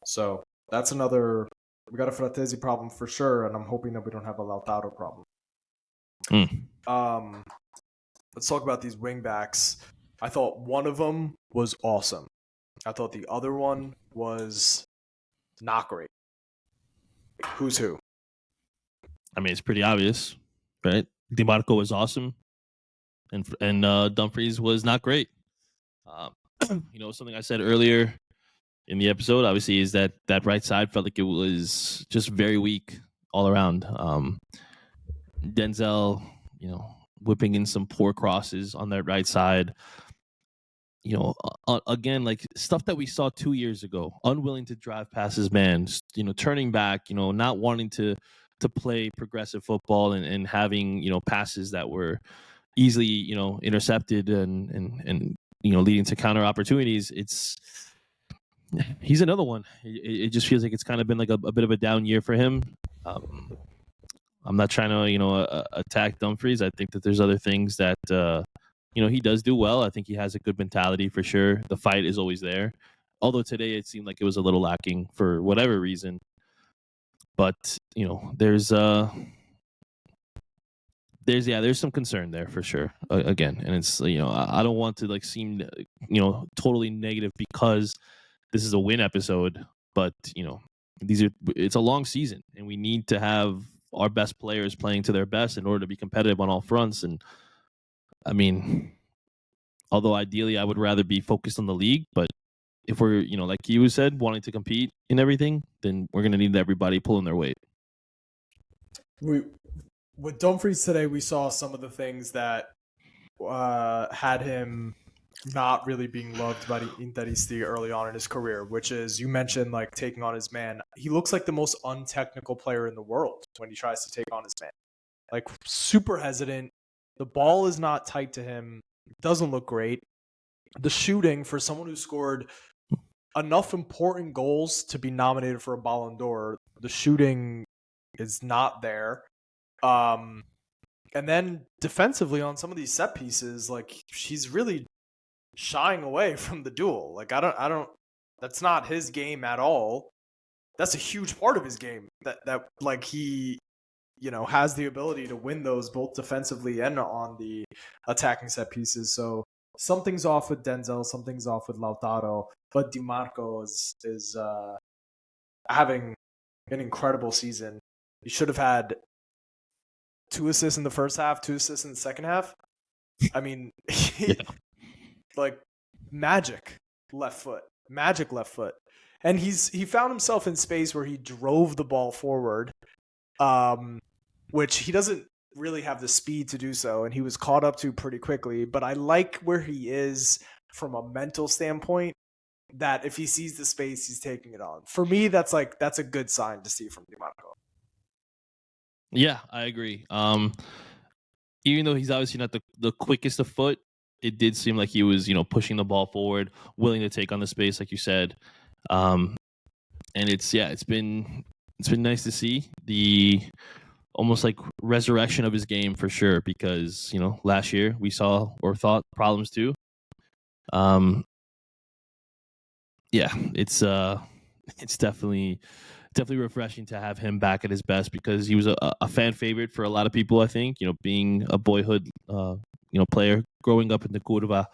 So that's another, we got a Fratesi problem for sure, and I'm hoping that we don't have a Lautaro problem. Let's talk about these wingbacks. I thought one of them was awesome. I thought the other one was not great. Who's who? I mean, it's pretty obvious, right? DiMarco was awesome, and Dumfries was not great. Something I said earlier in the episode, obviously, is that right side felt like it was just very weak all around. Denzel, whipping in some poor crosses on that right side. Again, like stuff that we saw 2 years ago, unwilling to drive past his man, turning back, not wanting to play progressive football and having, passes that were easily, intercepted and leading to counter opportunities. He's another one. It just feels like it's kind of been like a bit of a down year for him. I'm not trying to, attack Dumfries. I think that there's other things that, he does do well. I think he has a good mentality for sure. The fight is always there. Although today it seemed like it was a little lacking for whatever reason. But, there's some concern there for sure. Again, and it's, I don't want to seem, totally negative because this is a win episode, but, it's a long season and we need to have our best players playing to their best in order to be competitive on all fronts. And I mean, although ideally I would rather be focused on the league, but if we're, like you said, wanting to compete in everything, then we're going to need everybody pulling their weight. With Dumfries today, we saw some of the things that had him not really being loved by the Interisti early on in his career, which is, you mentioned, like taking on his man. He looks like the most untechnical player in the world when he tries to take on his man. Like super hesitant. The ball is not tight to him. Doesn't look great. The shooting, for someone who scored enough important goals to be nominated for a Ballon d'Or, the shooting is not there. And then defensively on some of these set pieces, like he's really shying away from the duel. Like I don't that's not his game at all. That's a huge part of his game. That like he has the ability to win those both defensively and on the attacking set pieces. So something's off with Denzel, something's off with Lautaro, but DiMarco is having an incredible season. He should have had 2 assists in the first half, 2 assists in the second half. I mean, like magic left foot. And he found himself in space where he drove the ball forward, which he doesn't really have the speed to do so, and he was caught up to pretty quickly. But I like where he is from a mental standpoint, that if he sees the space, he's taking it on. For me, that's a good sign to see from DiMarco. Yeah, I agree. Even though he's obviously not the quickest of foot, it did seem like he was, pushing the ball forward, willing to take on the space, like you said. And it's been nice to see the almost like resurrection of his game for sure, because, last year we saw or thought problems too. It's definitely refreshing to have him back at his best, because he was a fan favorite for a lot of people, I think, being a boyhood, player growing up in the Curva.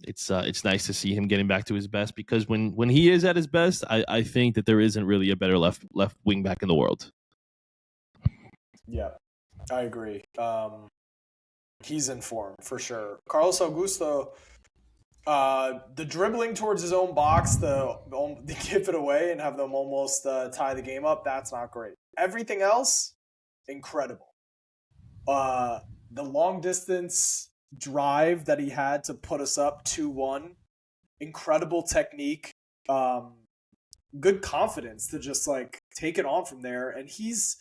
It's nice to see him getting back to his best, because when he is at his best, I think that there isn't really a better left wing back in the world. Yeah, I agree. He's in form for sure. Carlos Augusto, the dribbling towards his own box, the give it away and have them almost tie the game up, that's not great. Everything else, incredible. The long distance drive that he had to put us up 2-1, incredible technique. good confidence to just like take it on from there. And he's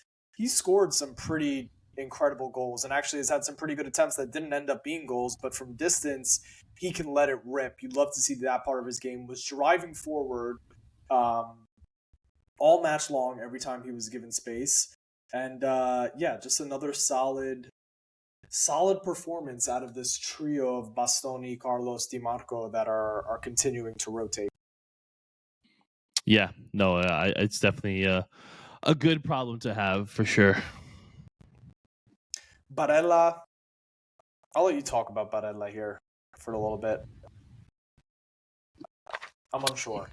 scored some pretty incredible goals, and actually has had some pretty good attempts that didn't end up being goals, but from distance he can let it rip. You'd love to see that part of his game. Was driving forward all match long every time he was given space. And just another solid performance out of this trio of Bastoni, Carlos, Di Marco that are continuing to rotate. Yeah, no, it's definitely a good problem to have for sure. Barella, I'll let you talk about Barella here for a little bit. I'm unsure.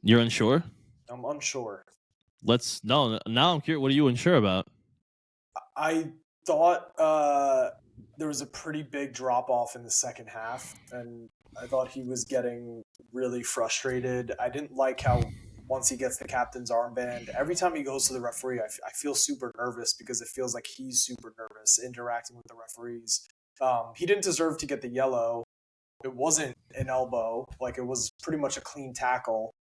You're unsure? I'm unsure. Now I'm curious. What are you unsure about? I thought there was a pretty big drop off in the second half, and I thought he was getting really frustrated. I didn't like how once he gets the captain's armband, every time he goes to the referee, I feel super nervous because it feels like he's super nervous interacting with the referees. He didn't deserve to get the yellow. It wasn't an elbow. Like, it was pretty much a clean tackle.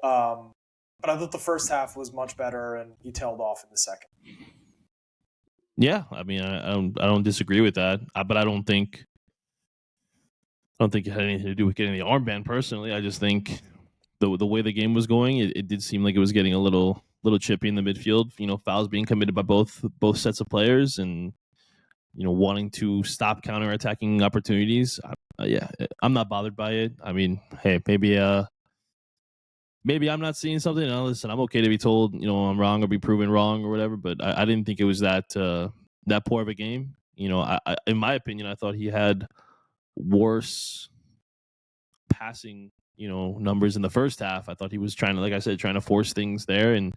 But I thought the first half was much better, and he tailed off in the second. Yeah, I mean, I don't disagree with that, but I don't think it had anything to do with getting the armband. Personally, I just think the way the game was going, it did seem like it was getting a little chippy in the midfield. You know, fouls being committed by both sets of players, and wanting to stop counterattacking opportunities. I'm not bothered by it. I mean, hey, maybe I'm not seeing something. And listen, I'm okay to be told, I'm wrong or be proven wrong or whatever. But I didn't think it was that poor of a game. I in my opinion, I thought he had worse passing, numbers in the first half. I thought he was trying to force things there and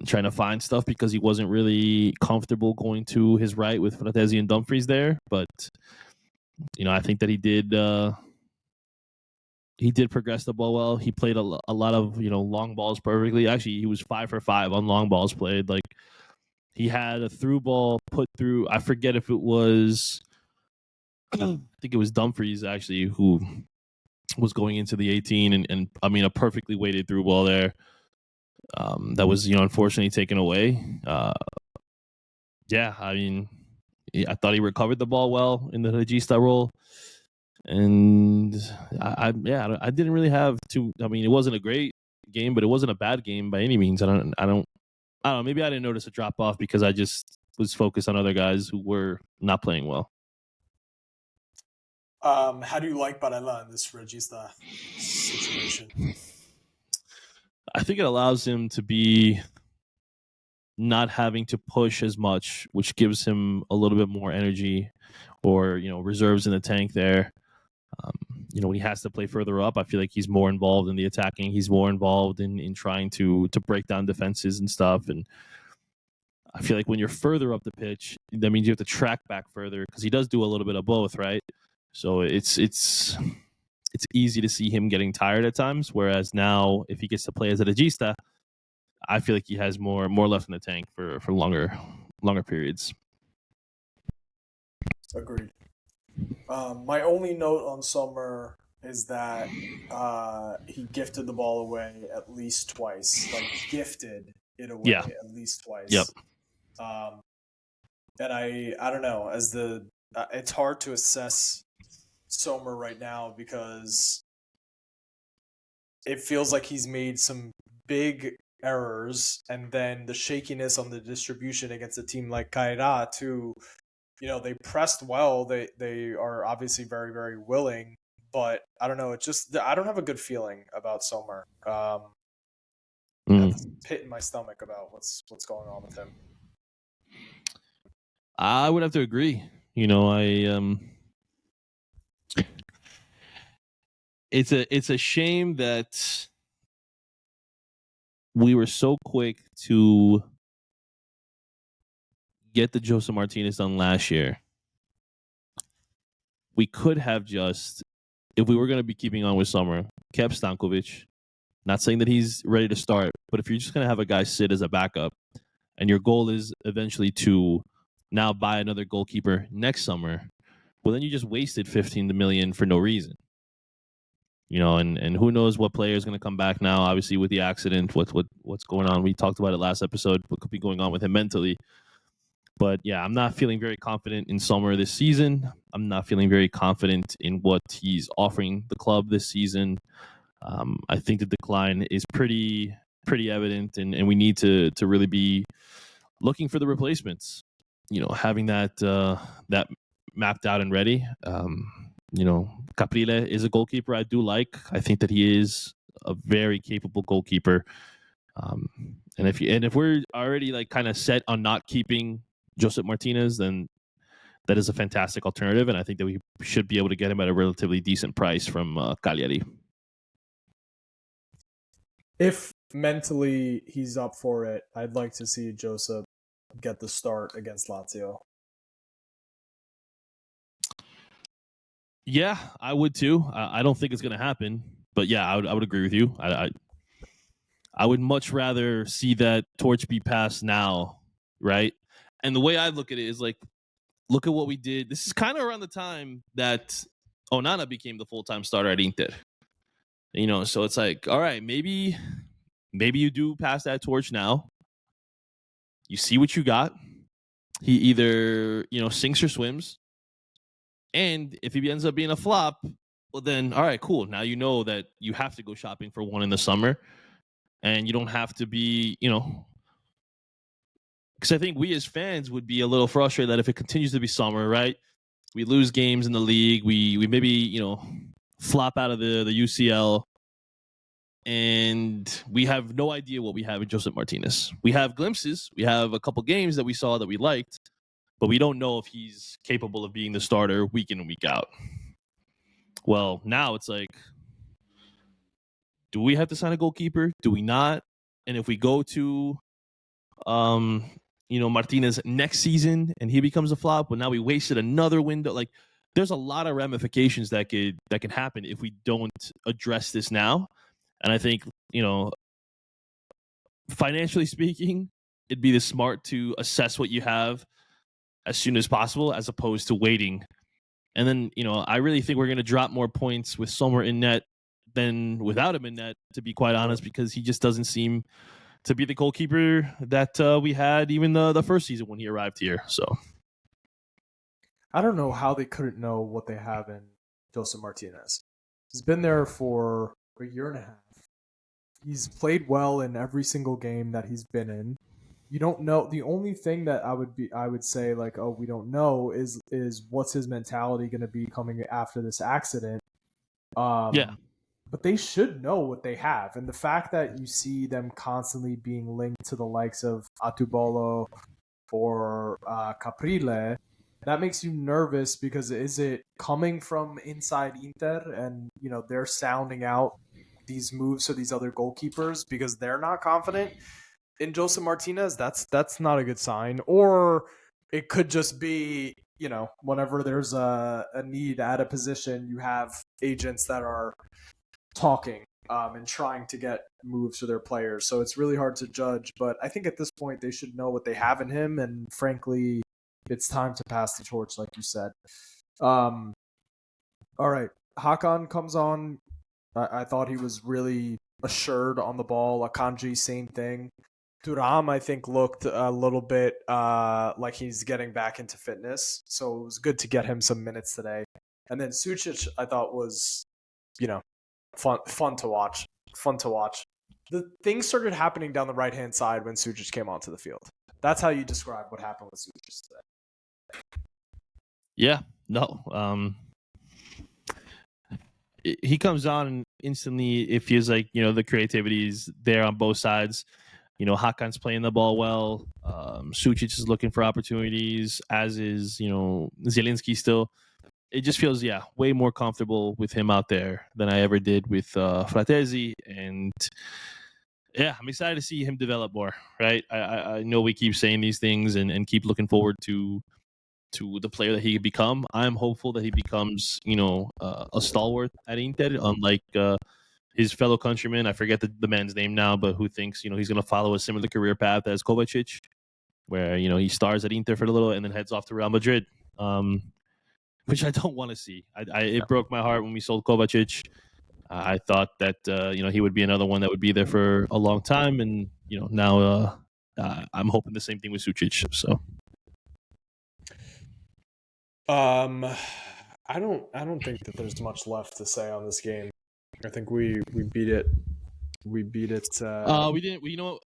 trying to find stuff because he wasn't really comfortable going to his right with Fratesi and Dumfries there. But I think that he did progress the ball well. He played a lot of long balls perfectly. Actually, he was 5 for 5 on long balls played. Like, he had a through ball put through. I forget if it was. I think it was Dumfries actually who was going into the 18, and I mean, a perfectly weighted through ball there. That was unfortunately taken away. I mean, I thought he recovered the ball well in the Regista role. And I didn't really have to. I mean, it wasn't a great game, but it wasn't a bad game by any means. I don't know. Maybe I didn't notice a drop off because I just was focused on other guys who were not playing well. How do you like Barella in this Regista situation? I think it allows him to be not having to push as much, which gives him a little bit more energy or reserves in the tank there. When he has to play further up, I feel like he's more involved in the attacking. He's more involved in trying to break down defenses and stuff. And I feel like when you're further up the pitch, that means you have to track back further because he does do a little bit of both, right? So it's easy to see him getting tired at times. Whereas now, if he gets to play as a regista, I feel like he has more left in the tank for longer periods. Agreed. My only note on Sommer is that he gifted the ball away at least twice. Like, gifted it away at least twice. Yep. And I don't know. It's hard to assess Sommer right now because it feels like he's made some big errors, and then the shakiness on the distribution against a team like Kairat, who, they pressed well. They are obviously very, very willing, but I don't know. I don't have a good feeling about Sommer. I have this pit in my stomach about what's going on with him. I would have to agree. It's a shame that we were so quick to get the Joseph Martinez done last year. We could have just, if we were going to be keeping on with Sommer, kept Stankovic. Not saying that he's ready to start, but if you're just going to have a guy sit as a backup, and your goal is eventually to now buy another goalkeeper next summer, well, then you just wasted $15 million for no reason. and who knows what player is going to come back now. Obviously, with the accident, what's going on? We talked about it last episode. What could be going on with him mentally? But yeah, I'm not feeling very confident in Sommer this season. I'm not feeling very confident in what he's offering the club this season. I think the decline is pretty evident, and we need to really be looking for the replacements. Having that mapped out and ready. Caprile is a goalkeeper I do like. I think that he is a very capable goalkeeper. And if we're already like kind of set on not keeping Josep Martinez, then that is a fantastic alternative, and I think that we should be able to get him at a relatively decent price from Cagliari. If mentally he's up for it, I'd like to see Joseph get the start against Lazio. Yeah, I would too. I don't think it's going to happen, but yeah, I would agree with you. I would much rather see that torch be passed now, right? And the way I look at it is like, look at what we did. This is kind of around the time that Onana became the full-time starter at Inter. So it's like, all right, maybe you do pass that torch now. You see what you got. He either, sinks or swims. And if he ends up being a flop, well then, all right, cool. Now you know that you have to go shopping for one in the summer. And you don't have to be, because I think we as fans would be a little frustrated that if it continues to be summer, right? We lose games in the league. We maybe, flop out of the UCL. And we have no idea what we have in Josep Martinez. We have glimpses. We have a couple games that we saw that we liked, but we don't know if he's capable of being the starter week in and week out. Well, now it's like, do we have to sign a goalkeeper? Do we not? And if we go to, Martinez next season and he becomes a flop, well, now we wasted another window. Like, there's a lot of ramifications that can happen if we don't address this now. And I think, financially speaking, it'd be the smart to assess what you have as soon as possible, as opposed to waiting. And then, I really think we're going to drop more points with Sommer in net than without him in net, to be quite honest, because he just doesn't seem to be the goalkeeper that we had even the first season when he arrived here. So I don't know how they couldn't know what they have in Josep Martinez. He's been there for a year and a half. He's played well in every single game that he's been in. You don't know. The only thing that I would say like, oh, we don't know is what's his mentality going to be coming after this accident. yeah. But they should know what they have. And the fact that you see them constantly being linked to the likes of Atubolo or Caprile, that makes you nervous, because is it coming from inside Inter and, they're sounding out these moves to these other goalkeepers because they're not confident in Josep Martinez? That's not a good sign. Or it could just be, whenever there's a need at a position, you have agents that are talking and trying to get moves for their players. So it's really hard to judge. But I think at this point they should know what they have in him. And frankly, it's time to pass the torch, like you said. All right. Hakan comes on. I thought he was really assured on the ball. Akanji, same thing. Thuram, I think, looked a little bit like he's getting back into fitness. So it was good to get him some minutes today. And then Sucic, I thought was, fun to watch. The things started happening down the right-hand side when Sucic came onto the field. That's how you describe what happened with Sucic today. Yeah, no. He comes on and instantly it feels like, the creativity is there on both sides. Hakan's playing the ball well. Sucic is looking for opportunities, as is, Zielinski still. It just feels, way more comfortable with him out there than I ever did with Fratesi. And yeah, I'm excited to see him develop more, right? I know we keep saying these things and keep looking forward to the player that he could become. I'm hopeful that he becomes, a stalwart at Inter, unlike his fellow countryman. I forget the man's name now, but who thinks, he's going to follow a similar career path as Kovacic, where, he stars at Inter for a little and then heads off to Real Madrid. Which I don't want to see. It broke my heart when we sold Kovacic. I thought that he would be another one that would be there for a long time, and now I'm hoping the same thing with Sucic. So I don't think that there's much left to say on this game. I think we beat it. We beat it. we didn't. You know what?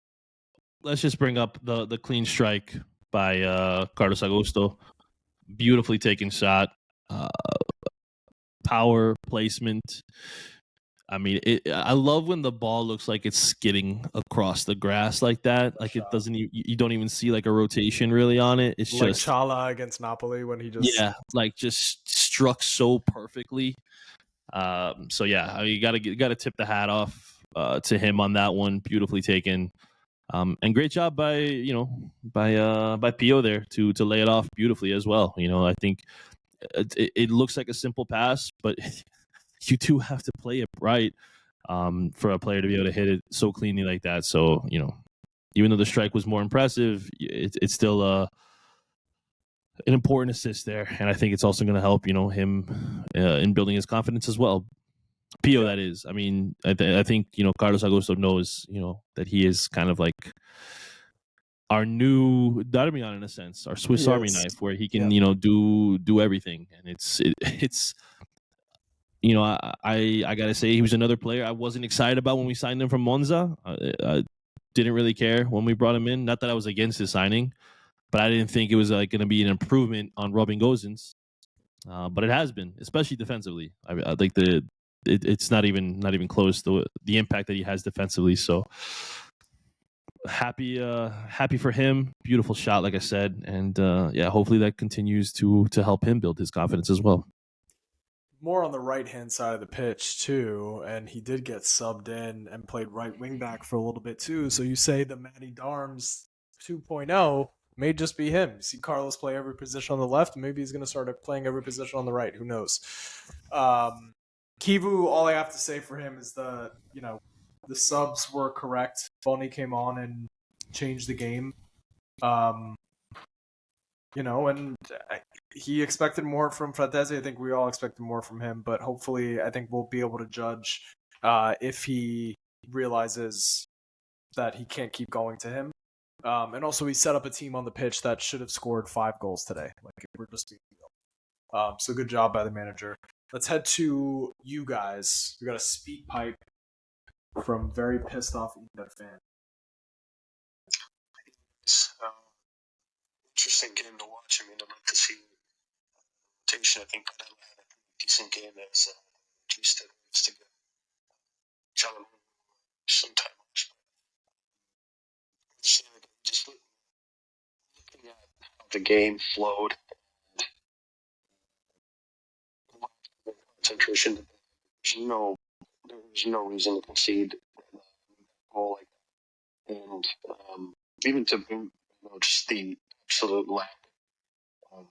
Let's just bring up the clean strike by Carlos Augusto. Beautifully taken shot. Power placement. I mean, I love when the ball looks like it's skidding across the grass like that. Like it doesn't. You don't even see like a rotation really on it. It's like just Chala against Napoli when he just like just struck so perfectly. So yeah, you gotta tip the hat off to him on that one. Beautifully taken. And great job by Pio there to lay it off beautifully as well. I think it looks like a simple pass, but you do have to play it right for a player to be able to hit it so cleanly like that. So even though the strike was more impressive, it's still an important assist there, and I think it's also going to help him in building his confidence as well. Pio, that is. I mean, I think Carlos Augusto knows that he is kind of like our new Darmian in a sense, our Swiss Army knife, where he can do everything, and it's I gotta say he was another player I wasn't excited about when we signed him from Monza. I didn't really care when we brought him in. Not that I was against his signing, but I didn't think it was going to be an improvement on Robin Gosens. But it has been, especially defensively. I think it's not even close to the impact that he has defensively. So happy for him. Beautiful shot, like I said, and hopefully that continues to help him build his confidence as well. More on the right-hand side of the pitch too, and he did get subbed in and played right wing back for a little bit too. So you say the Matty Darms 2.0 may just be him. You see Carlos play every position on the left, maybe he's going to start playing every position on the right. Who knows? Kivu, all I have to say for him is the subs were correct. Bonnie came on and changed the game. And he expected more from Fratesi. I think we all expected more from him, but hopefully I think we'll be able to judge if he realizes that he can't keep going to him. And also he set up a team on the pitch that should have scored 5 goals today. Like, we're just being real. So good job by the manager. Let's head to you guys. We got a speak pipe from very pissed off Inter fan. Interesting game to watch. I mean, I'd like to see rotation. I think that had a decent game as used to get Chalama sometime. Just looking at how the game flowed, concentration. There's no reason to concede a goal like that, and even to just the absolute lack of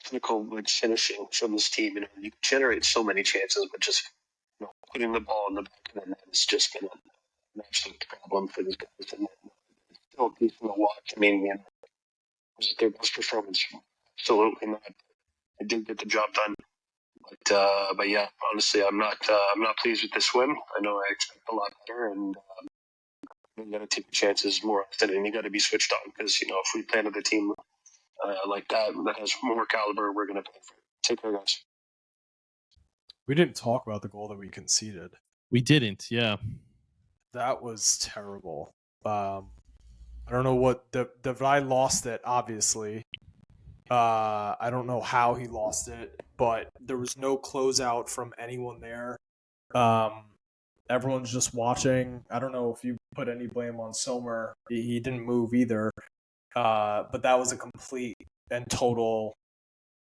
clinical like finishing from this team. You generate so many chances, but just putting the ball in the back of the net has just been an absolute problem for these guys. And it's still decent to watch. I mean, was it their best performance? Absolutely not. They did get the job done, but yeah, honestly, I'm not pleased with this win. I know I expect a lot better, and you got to take chances more often, and you got to be switched on because if we play another team like that has more caliber, we're going to pay for it. Take care, guys. We didn't talk about the goal that we conceded. We didn't, yeah. That was terrible. I don't know what the Vrij lost it, obviously. I don't know how he lost it, but there was no closeout from anyone there. Everyone's just watching. I don't know if you put any blame on Sommer. He didn't move either. But that was a complete and total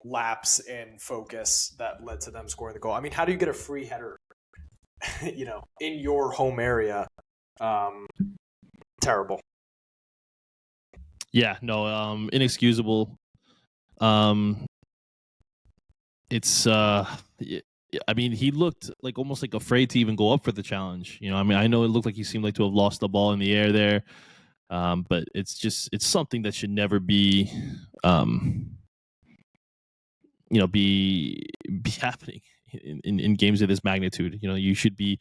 lapse in focus that led to them scoring the goal. I mean, how do you get a free header, in your home area? Terrible. Yeah, no, inexcusable. It's I mean, he looked like almost like afraid to even go up for the challenge. I mean, I know it looked like he seemed like to have lost the ball in the air there. But it's something that should never be be happening. in games of this magnitude. You know, you should be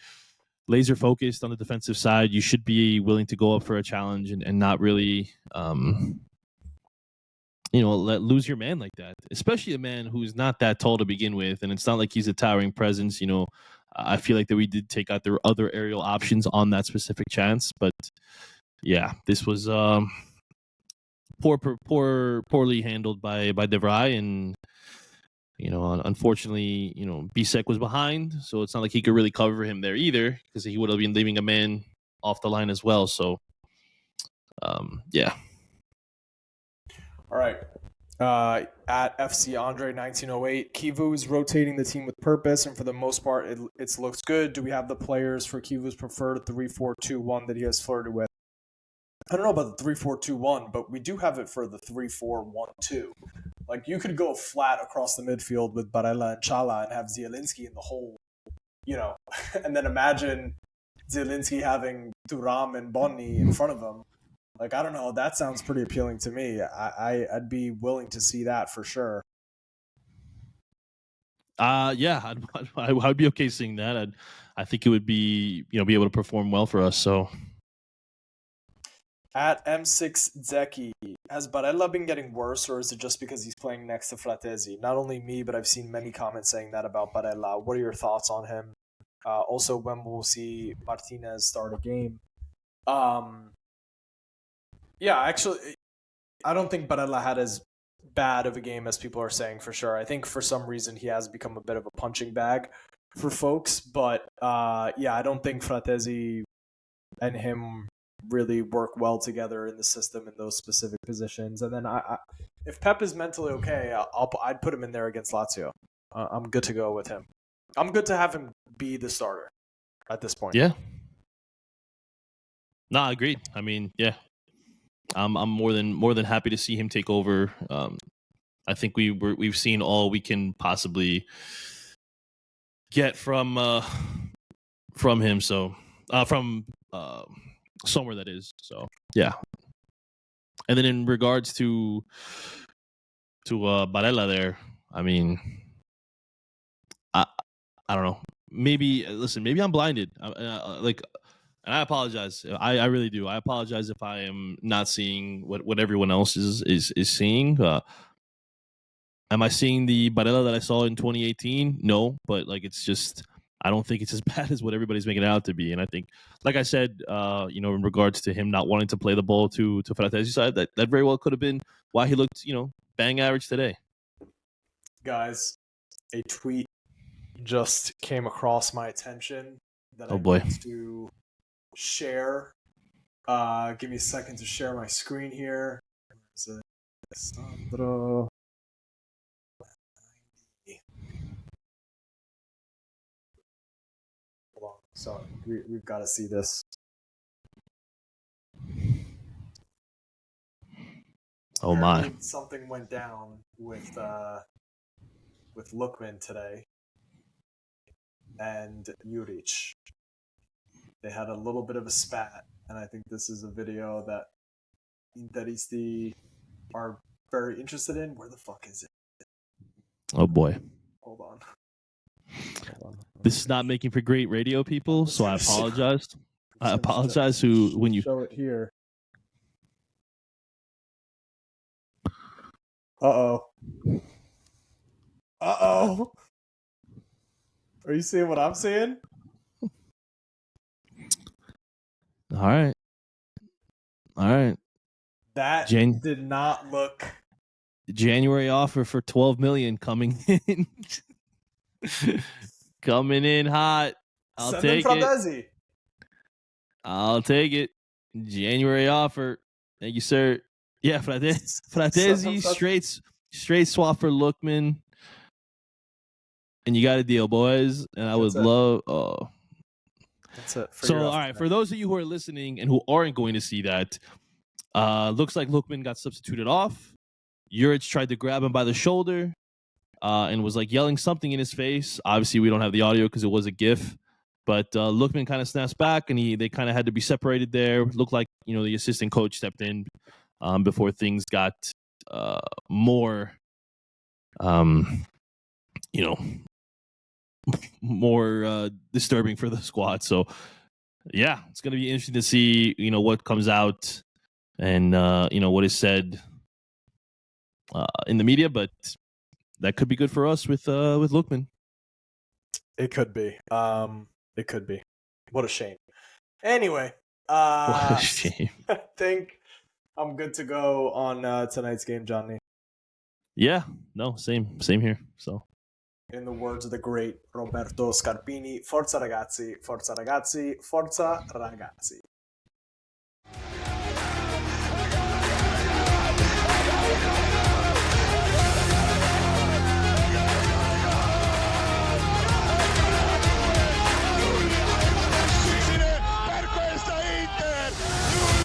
laser focused on the defensive side. You should be willing to go up for a challenge and not really, lose your man like that, especially a man who's not that tall to begin with. And it's not like he's a towering presence. You know, I feel like that we did take out their other aerial options on that specific chance. But yeah, this was poorly handled by De Vrij. And, you know, unfortunately, you know, Bisek was behind. So it's not like he could really cover him there either, because he would have been leaving a man off the line as well. So, yeah. All right. At FC Andre 1908, Kivu is rotating the team with purpose, and for the most part, it looks good. Do we have the players for Kivu's preferred 3-4-2-1 that he has flirted with? I don't know about the 3-4-2-1, but we do have it for the 3-4-1-2. Like, you could go flat across the midfield with Barella and Chala and have Zielinski in the hole, you know, and then imagine Zielinski having Thuram and Bonni in front of him. Like, I don't know. That sounds pretty appealing to me. I'd be willing to see that for sure. Yeah, I'd be okay seeing that. I think it would be, you know, be able to perform well for us. So, at M6 Zeki, has Barella been getting worse, or is it just because he's playing next to Fratesi? Not only me, but I've seen many comments saying that about Barella. What are your thoughts on him? Also, when we'll see Martinez start a game? Yeah, actually, I don't think Barella had as bad of a game as people are saying, for sure. I think for some reason he has become a bit of a punching bag for folks. But yeah, I don't think Fratesi and him really work well together in the system in those specific positions. And then if Pep is mentally okay, I'd put him in there against Lazio. I'm good to go with him. I'm good to have him be the starter at this point. yeah. No, I agree. I mean, yeah. I'm more than happy to see him take over. I think we've seen all we can possibly get from him. So from somewhere, that is. So yeah. And then in regards to Barella there, I mean, I don't know. Maybe I'm blinded. And I apologize. I really do. I apologize if I am not seeing what everyone else is seeing. Am I seeing the Barella that I saw in 2018? No, but like, it's just, I don't think it's as bad as what everybody's making it out to be. And I think, like I said, you know, in regards to him not wanting to play the ball to Fratesi's side, that very well could have been why he looked, you know, bang average today. Guys, a tweet just came across my attention that I boy. need to share. Give me a second to share my screen here. Is it Sandro? Hold on. So we've got to see this. Oh my! Apparently something went down with Lookman today and Juric. They had a little bit of a spat, and I think this is a video that Interisti are very interested in. Where the fuck is it? Oh boy! Hold on. This is not making for great radio, people. So I apologize. I apologize when you show it here. Uh-oh. Are you seeing what I'm seeing? All right. That did not look. January offer for $12 million coming in. Coming in hot. I'll take it. I'll take it. January offer. Thank you, sir. Yeah, Fratesi, straight swap for Lookman. And you got a deal, boys. And I would love. Oh. That's it. So, all right, for those of you who are listening and who aren't going to see that, looks like Lookman got substituted off. Juric tried to grab him by the shoulder and was like yelling something in his face. Obviously, we don't have the audio because it was a GIF. But Lookman kind of snaps back, and they kind of had to be separated there. Looked like, you know, the assistant coach stepped in before things got more, you know, more disturbing for the squad. So yeah, it's going to be interesting to see, what comes out and, what is said in the media, but that could be good for us with Lookman. It could be. It could be. What a shame. Anyway, What a shame. I think I'm good to go on tonight's game, Johnny. Yeah, no, same here. So, in the words of the great Roberto Scarpini, forza ragazzi, forza ragazzi, forza ragazzi.